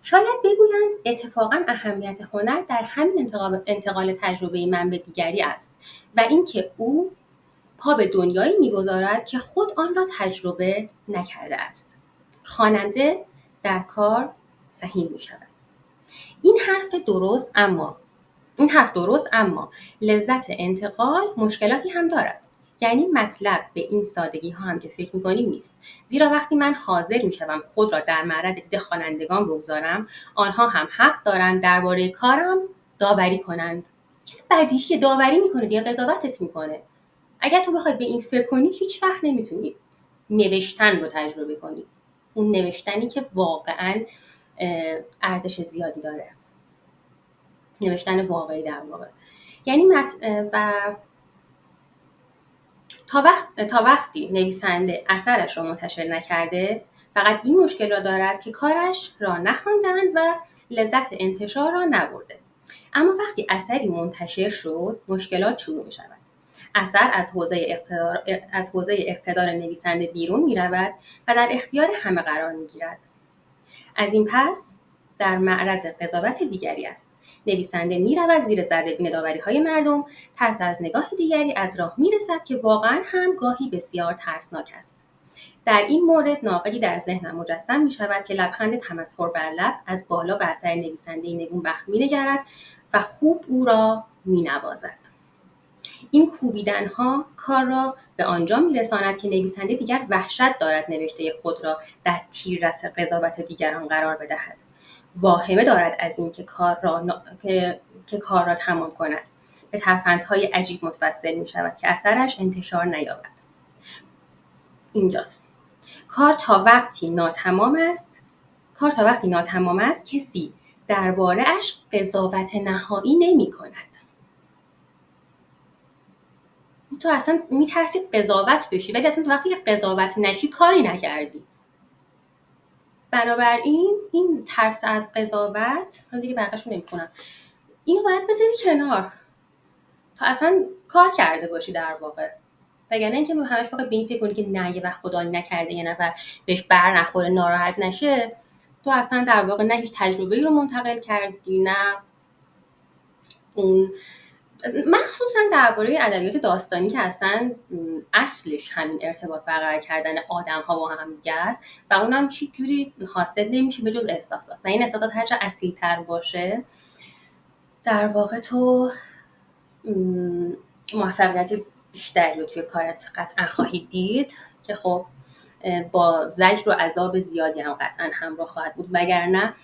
شاید بگویند اتفاقاً اهمیت هنر در همین انتقال تجربه من به دیگری است و اینکه او پا به دنیایی می‌گذارد که خود آن را تجربه نکرده است. خواننده در کار سهیم می‌شود. این حرف درست اما لذت انتقال مشکلاتی هم دارد. یعنی مطلب به این سادگی ها هم که فکر میکنیم نیست. زیرا وقتی من حاضر میشوم خود را در معرض دید خوانندگان بگذارم، آنها هم حق دارند درباره کارم داوری کنند. چیز بدیهیه، داوری میکنه دیگه، قضاوتت میکنه. اگر تو بخوای به این فکر کنی هیچ وقت نمیتونی نوشتن رو تجربه کنی. اون نوشتنی که واقعاً ارزش زیادی داره. نوشتن واقعی در واقع. یعنی و تا وقتی نویسنده اثرش را منتشر نکرده، فقط این مشکل را دارد که کارش را نخواندند و لذت انتشار را نبرده. اما وقتی اثری منتشر شد، مشکلات شروع می شود. اثر از حوزه اقتدار نویسنده بیرون می رود و در اختیار همه قرار می گیرد. از این پس در معرض قضاوت دیگری است. نویسنده می‌رود زیر ذره‌بین داوری‌های مردم، ترس از نگاه دیگری از راه می‌رسد که واقعاً هم گاهی بسیار ترسناک است. در این مورد ناقلی در ذهنم مجسم می‌شود که لبخند تمسخر بر لب از بالا بر سر نویسنده نگونبخت می‌نگرد و خوب او را می‌نوازد. این کوبیدن‌ها کار را به آنجا می‌رساند که نویسنده دیگر وحشت دارد نوشته خود را در تیررس قضاوت دیگران قرار بدهد. واهمه دارد از این که کار را تمام کند. به ترفندهای عجیب متوسل می‌شود که اثرش انتشار نیابد. اینجاست. کار تا وقتی ناتمام است کسی درباره‌اش قضاوت نهایی نمی‌کند. تو اصلا میترسی قضاوت بشی، ولی اصلا وقتی که قضاوت نشی کاری نکردی. بنابراین این ترس از قضاوت، حالا دیگه بقیه‌شو نمی‌خونم، اینو باید بذاری کنار تا اصلا کار کرده باشی در واقع. وگرنه اینکه همش فقط به این فکر کنی که نه یه وقت خدایی نکرده یه نفر بهش بر نخوره ناراحت نشه، تو اصلا در واقع نه هیچ تجربه‌ای رو منتقل کردی، نه اون مخصوصا درباره ادبیات داستانی که اصلا اصلش همین ارتباط برقرار کردن آدم‌ها با هم دیگه است و اونم هیچ جوری حاصل نمیشه به جز احساسات و این احساسات هرچه اصیل‌تر باشه در واقع تو موفقیت بیشتری رو توی کارت قطعا خواهید دید که خب با زجر و عذاب زیادی هم قطعا همراه خواهد بود، وگرنه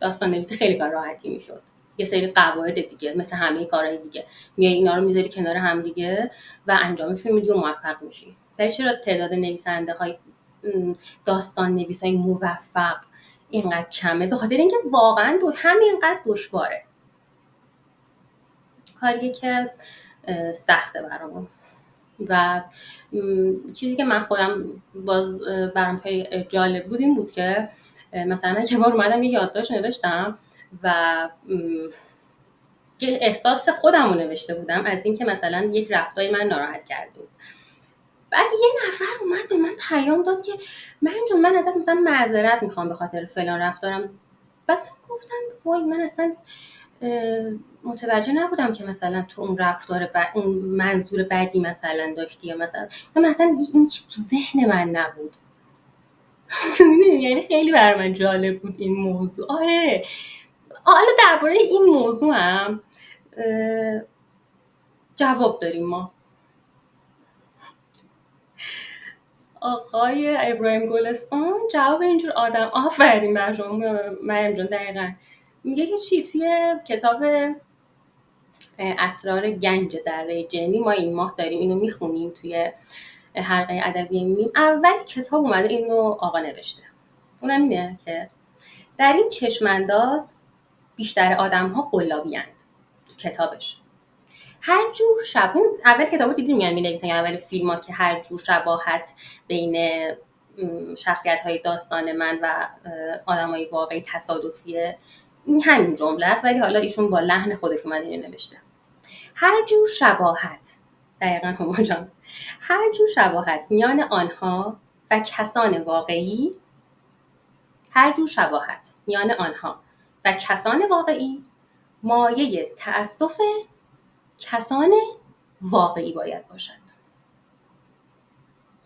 داستان نویسی خیلی کار راحتی میشد. یه سری قواعد دیگه مثل همه کارهای دیگه میای اینا رو میذاری کنار هم دیگه و انجامشون میدی و موفق میشی. ولی چرا تعداد نویسنده های داستان نویسای موفق اینقدر کمه؟ به خاطر اینکه واقعا همینقدر دشواره، کاریه که سخته برامون. و چیزی که من خودم باز برام خیلی جالب بود این بود که مثلا من یه بار اومدم یه یادداشت نوشتم و یه احساس خودم رو نوشته بودم از اینکه مثلا یک رفتاری من ناراحت کرده بود. بعد یه نفر اومد به من پیام داد که من ازت مثلا معذرت میخوام به خاطر فلان رفتارم. بعد من گفتم وای من اصلا متوجه نبودم که مثلا تو اون رفتار اون منظور بعدی مثلا داشتی یا مثلا این تو ذهن من نبود. می‌دونی یعنی خیلی برای من جالب بود این موضوع. آره حالا درباره این موضوع هم جواب داریم ما. آقای ابراهیم گلستان جواب اینجور آدم آفرین بر شما مریم جان. دقیقا میگه که چی توی کتاب اسرار گنج دره جنی ما این ماه داریم اینو میخونیم توی حلقه ادبی میم. اول کتاب اومده اینو آقا نوشته، اونم اینه که در این چشمانداز بیشتر آدم‌ها قلابی‌اند. تو کتابش هر جور اول کتابو دیدیم میان می‌نویسن، یا اول فیلم‌ها که هر جور شباهت بین شخصیت‌های داستان من و آدمای واقعی تصادفیه. این همین جمله است، ولی حالا ایشون با لحن خودش اومده اینو نوشته. هر جور شباهت، دقیقاً هما جان، هر جور شباهت میان آنها و کسان واقعی، هر جور شباهت میان آنها و کسان واقعی مایه تأسف کسان واقعی باید باشد.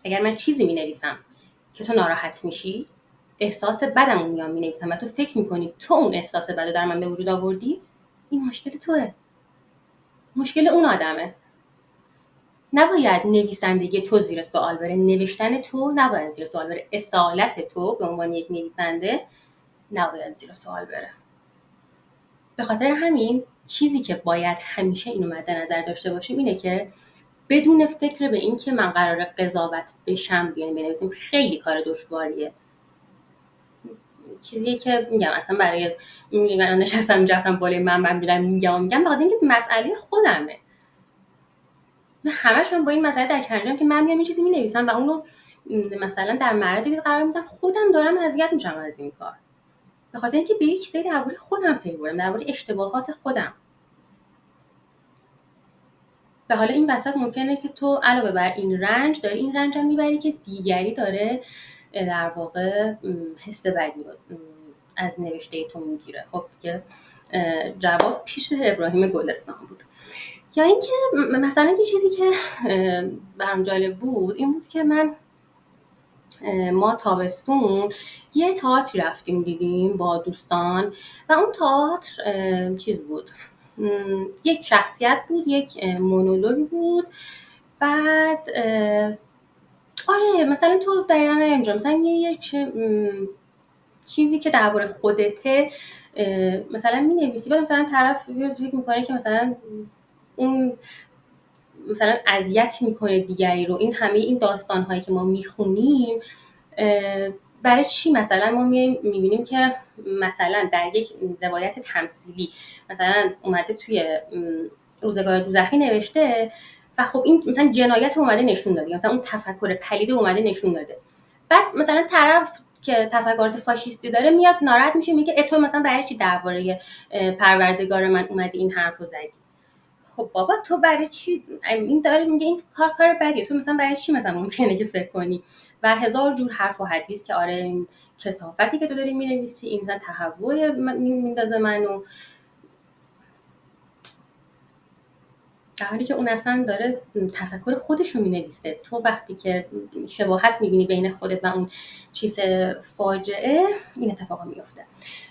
اگر من چیزی می نویسم که تو ناراحت میشی، احساس بدمون میام می نویسم و تو فکر میکنی تو اون احساس بدو در من به وجود آوردی، این مشکل توه، مشکل اون آدمه. نباید نویسندگی تو زیر سوال بره، نوشتن تو نباید زیر سوال بره، اصالت تو به عنوان یک نویسنده نباید زیر سوال بره. به خاطر همین چیزی که باید همیشه اینو مد نظر داشته باشیم اینه که بدون فکر به این که من قراره قضاوت بشم بیایم بنویسیم. خیلی کار دشواریه، چیزیه که میگم اصلا برای من نشستم اینجا رفتم بالای من میگم به خاطر اینکه مسئله خودمه. همش من با این مسئله درک کردم که من میام این چیزی مینویسم و اونو مثلا در معرضی قرار میدم، خودم دارم اذیت میشم از این کار، به خاطر اینکه به چیزی درباره خودم پی بردم، درباره اشتباهات خودم. و حالا این وسط ممکنه که تو علاوه بر این رنج داری این رنج هم میبری که دیگری داره در واقع حس بدی از نوشته تو میگیره. خب دیگه جواب پیش ابراهیم گلستان بود. یا اینکه مثلا یه چیزی که برام جالب بود این بود که ما تابستون یه تئاتر رفتیم دیدیم با دوستان و اون تئاتر چیز بود، یک شخصیت بود، یک مونولوگ بود. بعد آره مثلا تو دقیقاً اینجا مثلا یک چیزی که درباره خودته مثلا می‌نویسی، بعد مثلا طرف فکر می‌کنه که مثلا اون مثلا اذیت میکنه دیگری رو. این همه این داستان‌هایی که ما میخونیم برای چی؟ مثلا ما میبینیم که مثلا در یک روایت تمثیلی مثلا اومده توی روزگار دوزخی نوشته و خب این مثلا جنایت اومده نشون داده، مثلا اون تفکر پلید اومده نشون داده. بعد مثلا طرف که تفکرات فاشیستی داره میاد ناراحت میشه، میگه تو مثلا برای چی درباره پروردگار من اومدی این حرفو زدی؟ خب بابا تو برای چی این داره میگه این کار بدیه، تو مثلا برای چی مثلا ممکنه که فکر کنی و هزار جور حرف و حدیث که آره این کثافتی که تو داری مینویسی این مثلا تهوع میندازه منو، در حالی که اون اصلا داره تفکر خودش رو مینویسه. تو وقتی که شباهت میبینی بین خودت و اون چیز فاجعه این اتفاقا میفته.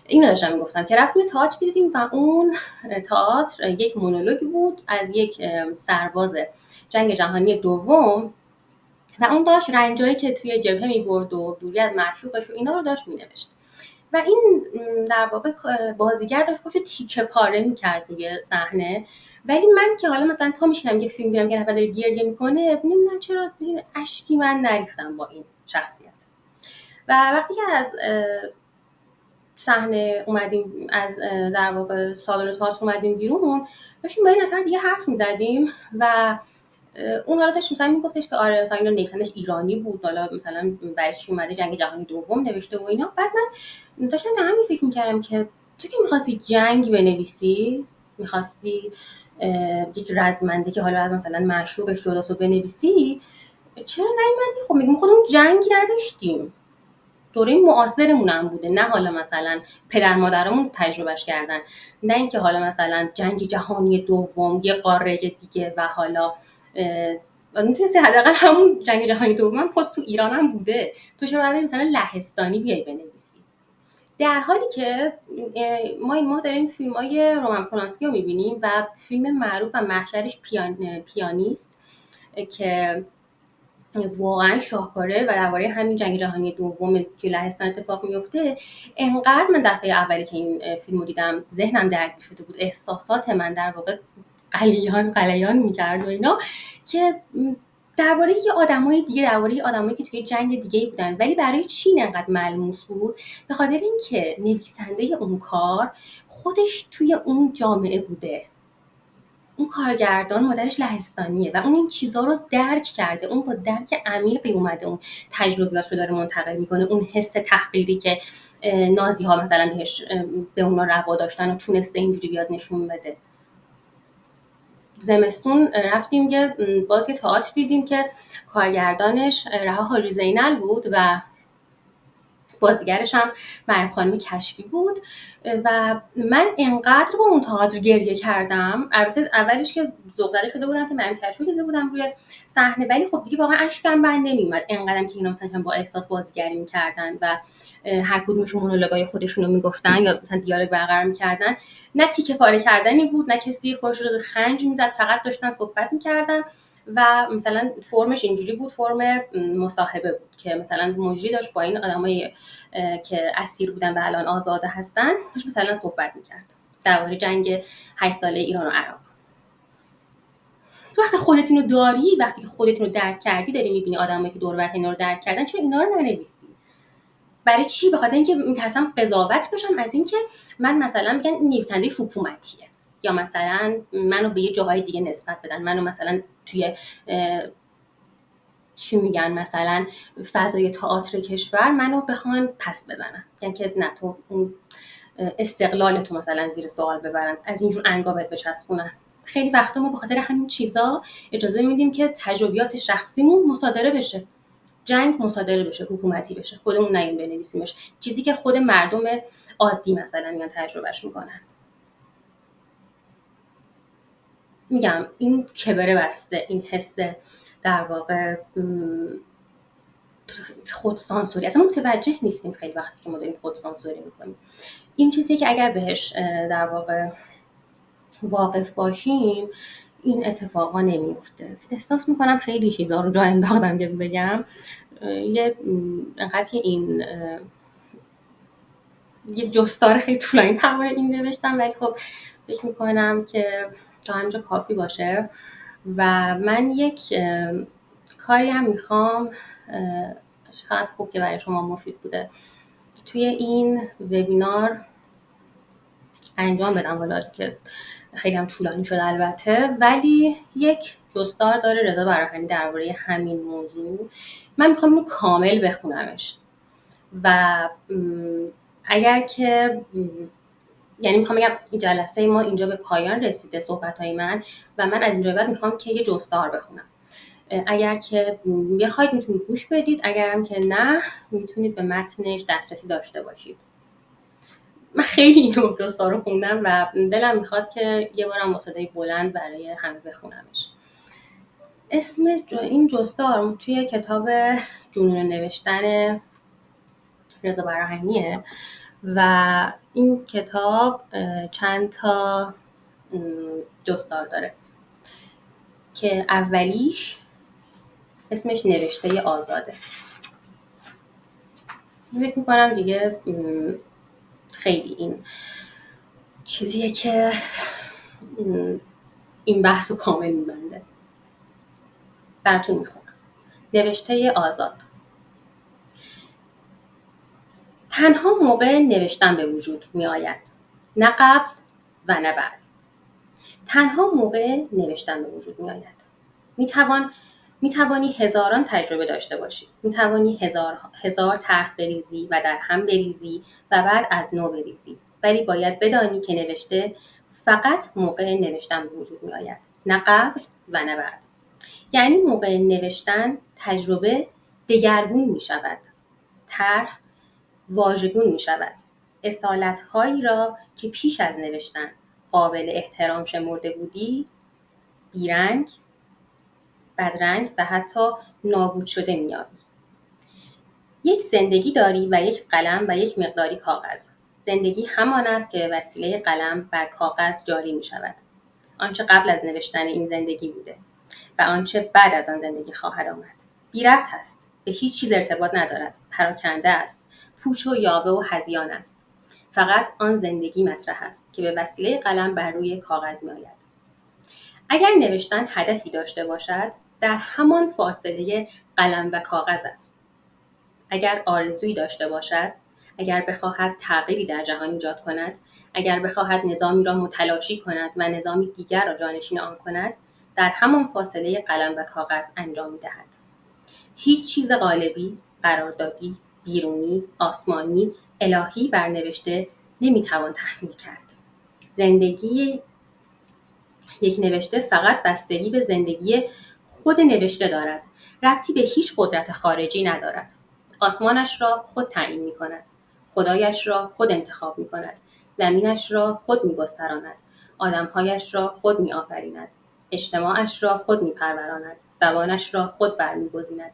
اینو داشتم میگفتم که رفتیم تئاتر دیدیم و اون تئاتر یک مونولوگ بود از یک سرباز جنگ جهانی دوم و اون داشت رنجایی که توی جبهه میبرد و دوری از معشوقش و اینا رو داشت مینوشت و این در واقع بازیگر داشت خودشو تیکه پاره میکرد روی صحنه. ولی من که حالا مثلا تا میشینم یه فیلم ببینم که نفر داره گریه میکنه نمیدونم چرا اشکی من نریختم با این شخصیت. و وقتی که از صحنه اومدیم، از در واقع سالن تئاتر اومدیم بیرون، داشتیم با یه نفر دیگه حرف میزدیم و اون حالا داشت مثلا میگفتش که آره مثلا اینو نویسندش ایرانی بود، حالا مثلا برای چی اومده جنگ جهانی دوم نوشته و اینا. بعد من داشتم به همین فکر میکردم که تو که میخواستی جنگ بنویسی، میخواستی یک رزمنده که حالا از مثلا معشوقش جداست رو بنویسی، چرا نیومدی؟ خب میگم خودمون جنگی نداشتیم، دوره معاصرمون هم بوده، نه حالا مثلا پدر مادرمون تجربهش کردن، نه اینکه حالا مثلا جنگ جهانی دوم یه قاره دیگه و حالا میتونستی حداقل همون جنگ جهانی دوم تو ایران هم بوده، تو چرا برای مثلا لهستانی بیای بنویسی؟ در حالی که ما داریم فیلم‌های رومان پولانسکی رو می‌بینیم و فیلم معروف و محشرش پیانیست که واقعا شاهکاره و درباره همین جنگ جهانی دوم که لهستان اتفاق میفته. انقدر من دفعه اولی که این فیلم رو دیدم ذهنم درگیر شده بود، احساسات من در واقع قلیان میکرد و اینا، که درباره یه آدمای دیگه، درباره آدمایی که توی جنگ دیگه بودن، ولی برای چین انقدر ملموس بود؟ به خاطر اینکه نویسنده اون کار خودش توی اون جامعه بوده، اون کارگردان مادرش لهستانیه و اون این چیزا رو درک کرده، اون با درک عمیقی اومده اون تجربیات رو داره منتقل میکنه، اون حس تحقیری که نازی ها مثلا بهش به اونا روا داشتن و تونسته اینجوری بیاد نشون بده. زمستون رفتیم یه باز یه تئاتر دیدیم که کارگردانش رها حاجی زینل بود و بازیگرش هم مریم خانم کشفی بود و من انقدر با اون تئاتر گریه کردم. البته اولش که ذوق زده شده بودم که مریم کشفی دیده بودم روی صحنه، ولی خب دیگه واقعا اشکم بند نمیومد، انقدرم که اینا مثلا با احساس بازیگری میکردن و هر کدومشون مونولوگای خودشون رو میگفتن یا مثلا دیالوگ برقرار میکردن. نه تیکه پاره کردنی بود، نه کسی خودش رو خنج میزد، فقط داشتن صحبت میکردن و مثلا فرمش اینجوری بود، فرم مصاحبه بود که مثلا مجری داشت با این آدمای که اسیر بودن و الان آزاده هستن داشت مثلا صحبت میکرد درباره جنگ 8 ساله ایران و عراق. تو وقتی خودت اینو داری، وقتی که خودت اینو درک کردی، داری میبینی آدمایی که دور و بر اینا رو درک کردن، چرا اینا رو ننویسی؟ برای چی؟ به خاطر اینکه میترسم قضاوت بشم از اینکه من مثلا میگن این نویسنده حکومتیه، یا مثلا منو به یه جاهای دیگه نسبت بدن، منو مثلا توی چی میگن مثلا فضای تئاتر کشور منو بخوان پس بزنن، یعنی که نه تو اون استقلال تو مثلا زیر سوال ببرن، از اینجور انگا بهت بچسبونن. خیلی وقتا ما به خاطر همین چیزا اجازه میدیم که تجربیات شخصیمون مصادره بشه، جنگ مصادره بشه، حکومتی بشه، خودمون نگیم بنویسیمش، چیزی که خود مردم عادی مثلا میان تجربهش میکنن. میگم این کبره بسته، این حس در واقع خود سانسوری، اصلا متوجه نیستیم خیلی وقتی که ما داریم خود سانسوری میکنیم. این چیزی که اگر بهش در واقع واقف باشیم این اتفاقا نمیفته. احساس میکنم خیلی چیزا رو جا انداختم که بگم، یه انقدر که این یه جستار خیلی طولانی درباره این نوشتم، ولی خب فکر میکنم که تا همینجا کافی باشه و من یک کاری هم میخوام، شاید خوب که برای شما مفید بوده، توی این وبینار انجام بدم، حالا که خیلی هم طولانی شده البته، ولی یک جستار داره رضا براهنی درباره همین موضوع. من میخوام اینو کامل بخونمش و اگر که یعنی میخوام بگم این جلسه ما اینجا به پایان رسیده صحبت‌های من و من از اینجا بعد میخوام که یه جستار بخونم. اگر که بخواید میتونید گوش بدید، اگرم که نه میتونید به متنش دسترسی داشته باشید. من خیلی این جستار رو خوندم و دلم میخواد که یه بارم با صدای بلند برای همه بخونمش. اسم این جستار توی کتاب جنون نوشتن رضا براهنیه و این کتاب چند تا جستار داره که اولیش اسمش نوشته آزاده. فکر میکنم دیگه خیلی این چیزیه که این بحث رو کامل میبنده. براتون میخونم. نوشته آزاد. تنها موقع نوشتن به وجود می آید، نه قبل و نه بعد. تنها موقع نوشتن به وجود می آید. می توانی هزاران تجربه داشته باشی. می توانی هزار طرح بریزی و در هم بریزی و بعد از نو بریزی. ولی باید بدانی که نوشته فقط موقع نوشتن به وجود می آید، نه قبل و نه بعد. یعنی موقع نوشتن تجربه دگرگون می شود. طرح واژگون می شود. اصالت‌هایی را که پیش از نوشتن قابل احترام شمرده بودی بیرنگ، بدرنگ و حتی نابود شده می‌یابی. یک زندگی داری و یک قلم و یک مقداری کاغذ. زندگی همان است که به وسیله قلم بر کاغذ جاری می‌شود. آنچه قبل از نوشتن این زندگی بوده و آنچه بعد از آن زندگی خواهد آمد. بی ربط است. به هیچ چیز ارتباط ندارد. پراکنده است. پوچ و یاوه و هذیان است. فقط آن زندگی مطرح است که به وسیله قلم بر روی کاغذ می‌آید. اگر نوشتن هدفی داشته باشد، در همان فاصله قلم و کاغذ است. اگر آرزویی داشته باشد، اگر بخواهد تغییری در جهان ایجاد کند، اگر بخواهد نظامی را متلاشی کند و نظامی دیگر را جانشین آن کند، در همان فاصله قلم و کاغذ انجام می‌دهد. هیچ چیز قالبی، قراردادی، بیرونی، آسمانی، الهی بر نوشته نمی‌توان تحمیل کرد. زندگی یک نوشته فقط بستگی به زندگی خود نوشته دارد. ربطی به هیچ قدرت خارجی ندارد. آسمانش را خود تعیین می‌کند. خدایش را خود انتخاب می‌کند. زمینش را خود می‌گستراند. آدم‌هایش را خود می‌آفریند. اجتماعش را خود می‌پروراند. زبانش را خود برمی‌گزیند.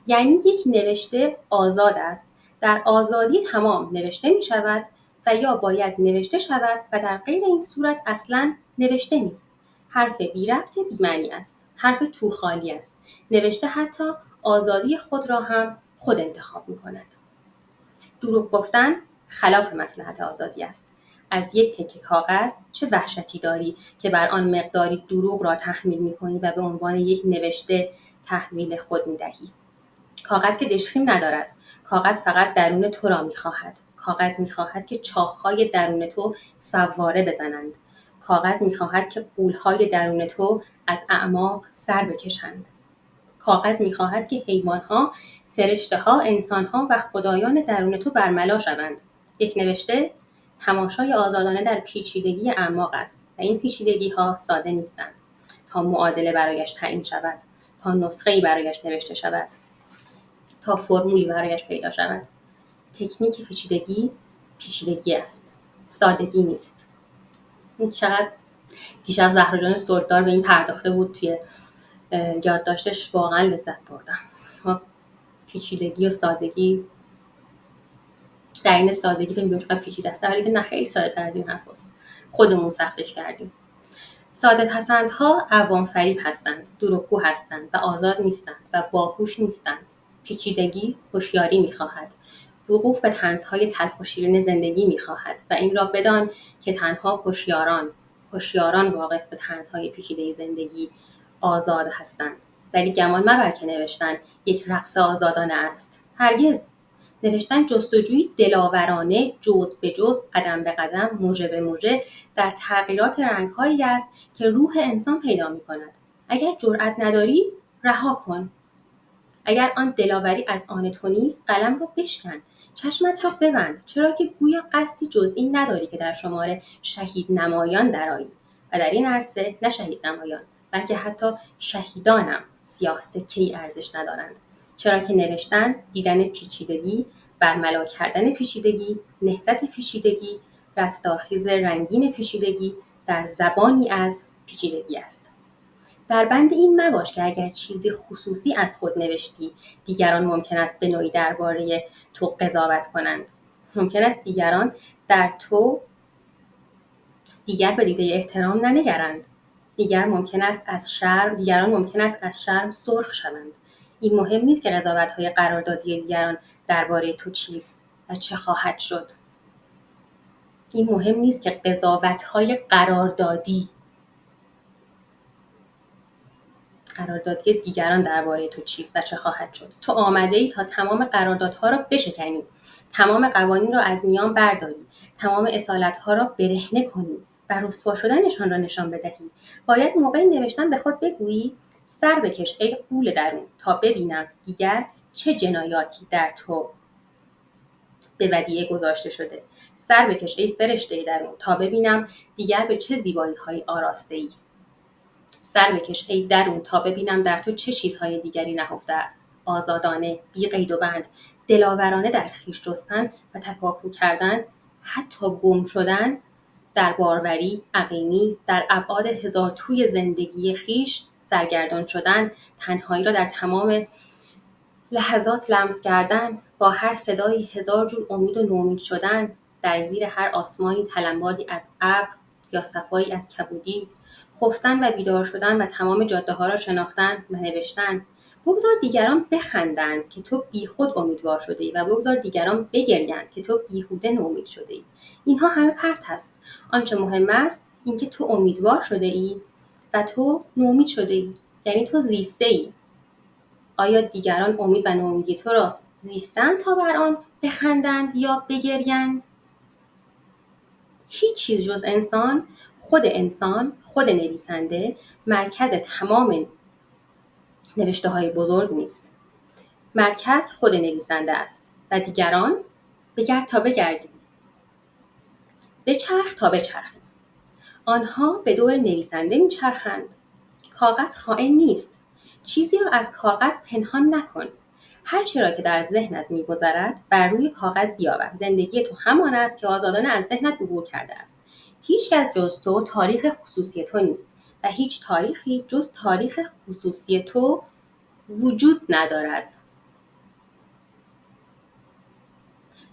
یعنی یک نوشته آزاد است. در آزادی تمام نوشته می‌شود و یا باید نوشته شود و در غیر این صورت اصلاً نوشته نیست. حرف بی ربط بی معنی است. حرف توخالی است. نوشته حتی آزادی خود را هم خود انتخاب می‌کند. دروغ گفتن خلاف مصلحت آزادی است. از یک تکه کاغذ چه وحشتی داری که بر آن مقداری دروغ را تحمیل می‌کنی و به عنوان یک نوشته تحویل خود می‌دهی. کاغذ که دشخیم ندارد. کاغذ فقط درون تو را می‌خواهد. کاغذ می‌خواهد که چاه‌های درون تو فواره بزنند. کاغذ می‌خواهد که غول‌های درون تو از اعماق سر بکشند. کاغذ می‌خواهد که حیوان‌ها، فرشته‌ها، انسان‌ها و خدایان درون تو برملا شوند. یک نوشته تماشای آزادانه در پیچیدگی اعماق است و این پیچیدگی‌ها ساده نیستند. تا معادله برایش تعیین شود، تا نسخه‌ای برایش نوشته شود، تا فرمولی برایش پیدا شود. تکنیک پیچیدگی است. سادگی نیست. این چقدر دیشب زهرا جان سردار به این پرداخته بود توی یادداشتش، واقعا لذت بردم. ما پیچیدگی و سادگی در این سادگی فکر می‌کنیم چقدر پیچیده است، در حالی که نه، خیلی ساده‌تر از این حرف است. خودمون سختش کردیم. ساده پسندها عوام فریب هستند، دروغگو هستند و آزاد نیستند و باهوش نیستند. پیچیدگی هوشیاری می‌خواهد. وقوف به طنزهای تلخ و شیرین زندگی می‌خواهد و این را بدان که تنها هوشیاران واقف به طنزهای پیچیده زندگی آزاد هستند. ولی گمان مبر که نوشتن یک رقص آزادانه است. هرگز. نوشتن جستجوی دلاورانه، جزء به جزء، قدم به قدم، موجه به موجه در تغییرات رنگ‌هایی است که روح انسان پیدا می‌کند. اگر جرأت نداری، رها کن. اگر آن دلاوری از آن تو نیست، قلم را بشکن. چشمت را ببند، چرا که گویا قصدی جز این نداری که در شمار شهید نمایان درآیی. و در این عرصه نه شهید نمایان، بلکه حتی شهیدانم سیاه سکه‌ای ارزش ندارند. چرا که نوشتن، دیدن پیچیدگی، برملا کردن پیچیدگی، نهضت پیچیدگی، رستاخیز رنگین پیچیدگی در زبانی از پیچیدگی است. در بند این مباش که اگر چیزی خصوصی از خود نوشتی، دیگران ممکن است به نوعی درباره تو قضاوت کنند. ممکن است دیگران در تو دیگر به دیده احترام ننگرند. دیگران ممکن است از شرم سرخ شوند. این مهم نیست که قضاوت‌های قراردادی دیگران درباره تو چیست و چه خواهد شد. این مهم نیست که قضاوت‌های قراردادی دیگران درباره تو چیست و چه خواهد شد. تو آمده‌ای تا تمام قراردادها را بشکنی، تمام قوانین را از میان برداری، تمام اصالت‌ها را برهنه کنی و رسوا شدنشان را نشان بدهی. باید موقع نوشتن به خود بگویی سر بکش ای غول درون تا ببینم دیگر چه جنایاتی در تو به ودیعه گذاشته شده. سر بکش ای فرشته درون تا ببینم دیگر به چه زیبایی‌هایی آراسته‌ای. سر بکش ای درون تا ببینم در تو چه چیزهای دیگری نهفته است. آزادانه، بی قید و بند، دلاورانه در خویش جستن و تکاپو کردن، حتی گم شدن در باروری، عقیمی، در ابعاد هزار توی زندگی خویش سرگردان شدن، تنهایی را در تمام لحظات لمس کردن، با هر صدایی هزار جور امید و نومید شدن، در زیر هر آسمانی تلمباری از ابر یا صفایی از کبودی، خفتن و بیدار شدن و تمام جاده‌ها را شناختن و نوشتن. بگذار دیگران بخندند که تو بیخود امیدوار شده‌ای و بگذار دیگران بگریند که تو بیهوده نومید شده‌ای. اینها همه پرت است. آنچه مهم است اینکه تو امیدوار شده‌ای و تو نومید شده‌ای، یعنی تو زیسته‌ای. آیا دیگران امید و نومیدی تو را زیستند تا بر آن بخندند یا بگریند؟ هیچ چیز جز انسان، خود نویسنده، مرکز تمام نوشته‌های بزرگ نیست. مرکز خود نویسنده است و دیگران بگرد تا بگردی، بچرخ تا بچرخی. آنها به دور نویسنده میچرخند. کاغذ خائن نیست. چیزی را از کاغذ پنهان نکن. هر چی را که در ذهنت می‌گذرد بر روی کاغذ بیاور. زندگی تو همان است که آزادانه از ذهنت عبور کرده است. هیچ کس جز تو تاریخ خصوصی تو نیست و هیچ تاریخی جز تاریخ خصوصی تو وجود ندارد.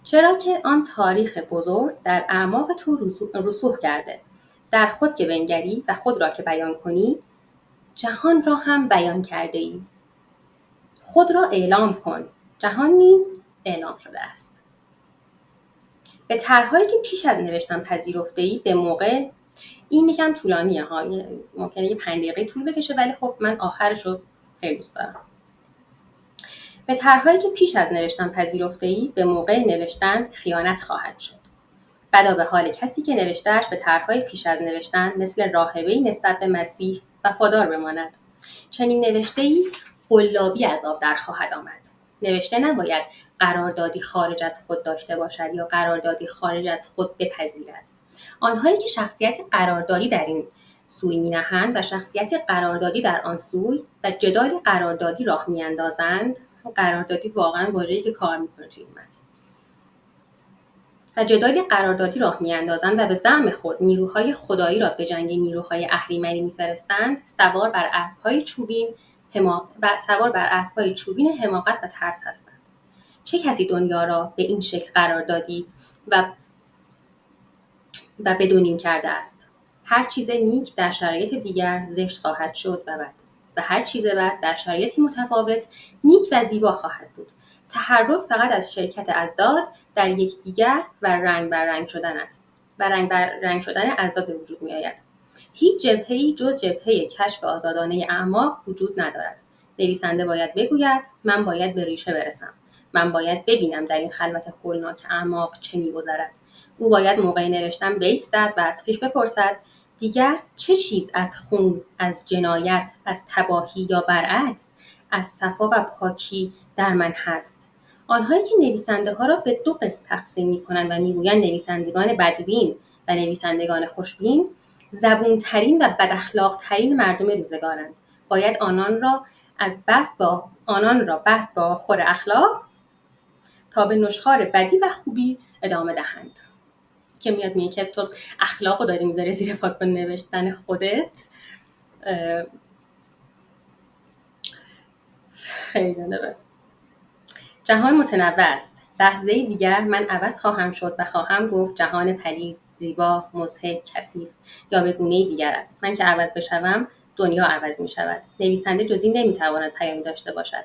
چرا که آن تاریخ بزرگ در اعماق تو رسوخ کرده. در خود که بنگری و خود را که بیان کنی، جهان را هم بیان کرده ای. خود را اعلام کن. جهان نیز اعلام شده است. به طرح‌هایی که پیش از نوشتن پذیرفته‌ای به موقع، این یکم طولانیه ها، ممکنه یه 5 دقیقه طول بکشه، ولی خب من آخرش رو خیلی دوست دارم. به طرح‌هایی که پیش از نوشتن پذیرفته‌ای به موقع نوشتن خیانت خواهد شد. بدا به حال کسی که نوشته‌اش به طرح‌های پیش از نوشتن مثل راهبه‌ای نسبت به مسیح وفادار بماند. چنین نوشته‌ای قلابی از آب در خواهد آمد. نوشته نباید قراردادی خارج از خود داشته باشد یا قراردادی خارج از خود بپذیرد. آنهایی که شخصیت قراردادی در این سوی می‌نهند و شخصیت قراردادی در آن سوی و جدال قراردادی راه می‌اندازند، قراردادی واقعاً واژه‌ای که کار می‌کنه توی این متن، و جدال قراردادی راه می‌اندازند و به زعم خود نیروهای خدایی را به جنگ نیروهای اهریمنی می‌فرستند، سوار بر اسب‌های چوبین حماقت و ترس هستند. چه کسی دنیا را به این شکل قرار دادی و بدونیم کرده است؟ هر چیز نیک در شرایط دیگر زشت خواهد شد و بد، و هر چیز بد در شرایطی متفاوت نیک و زیبا خواهد بود. تحرک فقط از شرکت اضداد در یکدیگر و رنگ بر رنگ شدن است و رنگ بر رنگ شدن اضداد به وجود می آید. هیچ جبهه‌ای جز جبهه کشف آزادانه اعماق وجود ندارد. نویسنده باید بگوید من باید به ریشه برسم. من باید ببینم در این خلوت هولناک اعماق چه می‌گذرد. او باید موقع نوشتن بایستد و از خویش بپرسد دیگر چه چیز از خون، از جنایت، از تباهی یا برعکس از صفا و پاکی در من هست. آنهایی که نویسنده ها را به 2 قسم تقسیم می‌کنند و می‌گویند نویسندگان بدبین و نویسندگان خوشبین، زبون‌ترین و بداخلاق‌ترین مردم روزگارند. باید آنان را بست با آخور اخلاق تا به نشخوار بدی و خوبی ادامه دهند. که میاد میگه که تو اخلاقو داری میذاری زیر پات با نوشتن خودت. خیلی جالبه. جهان متنوع است. لحظه دیگر من عوض خواهم شد و خواهم گفت جهان پلید، زیبا، مضحک، کثیف یا به گونه‌ای دیگر است. من که عوض بشوم دنیا عوض می شود. نویسنده جز این نمیتواند پیامی داشته باشد.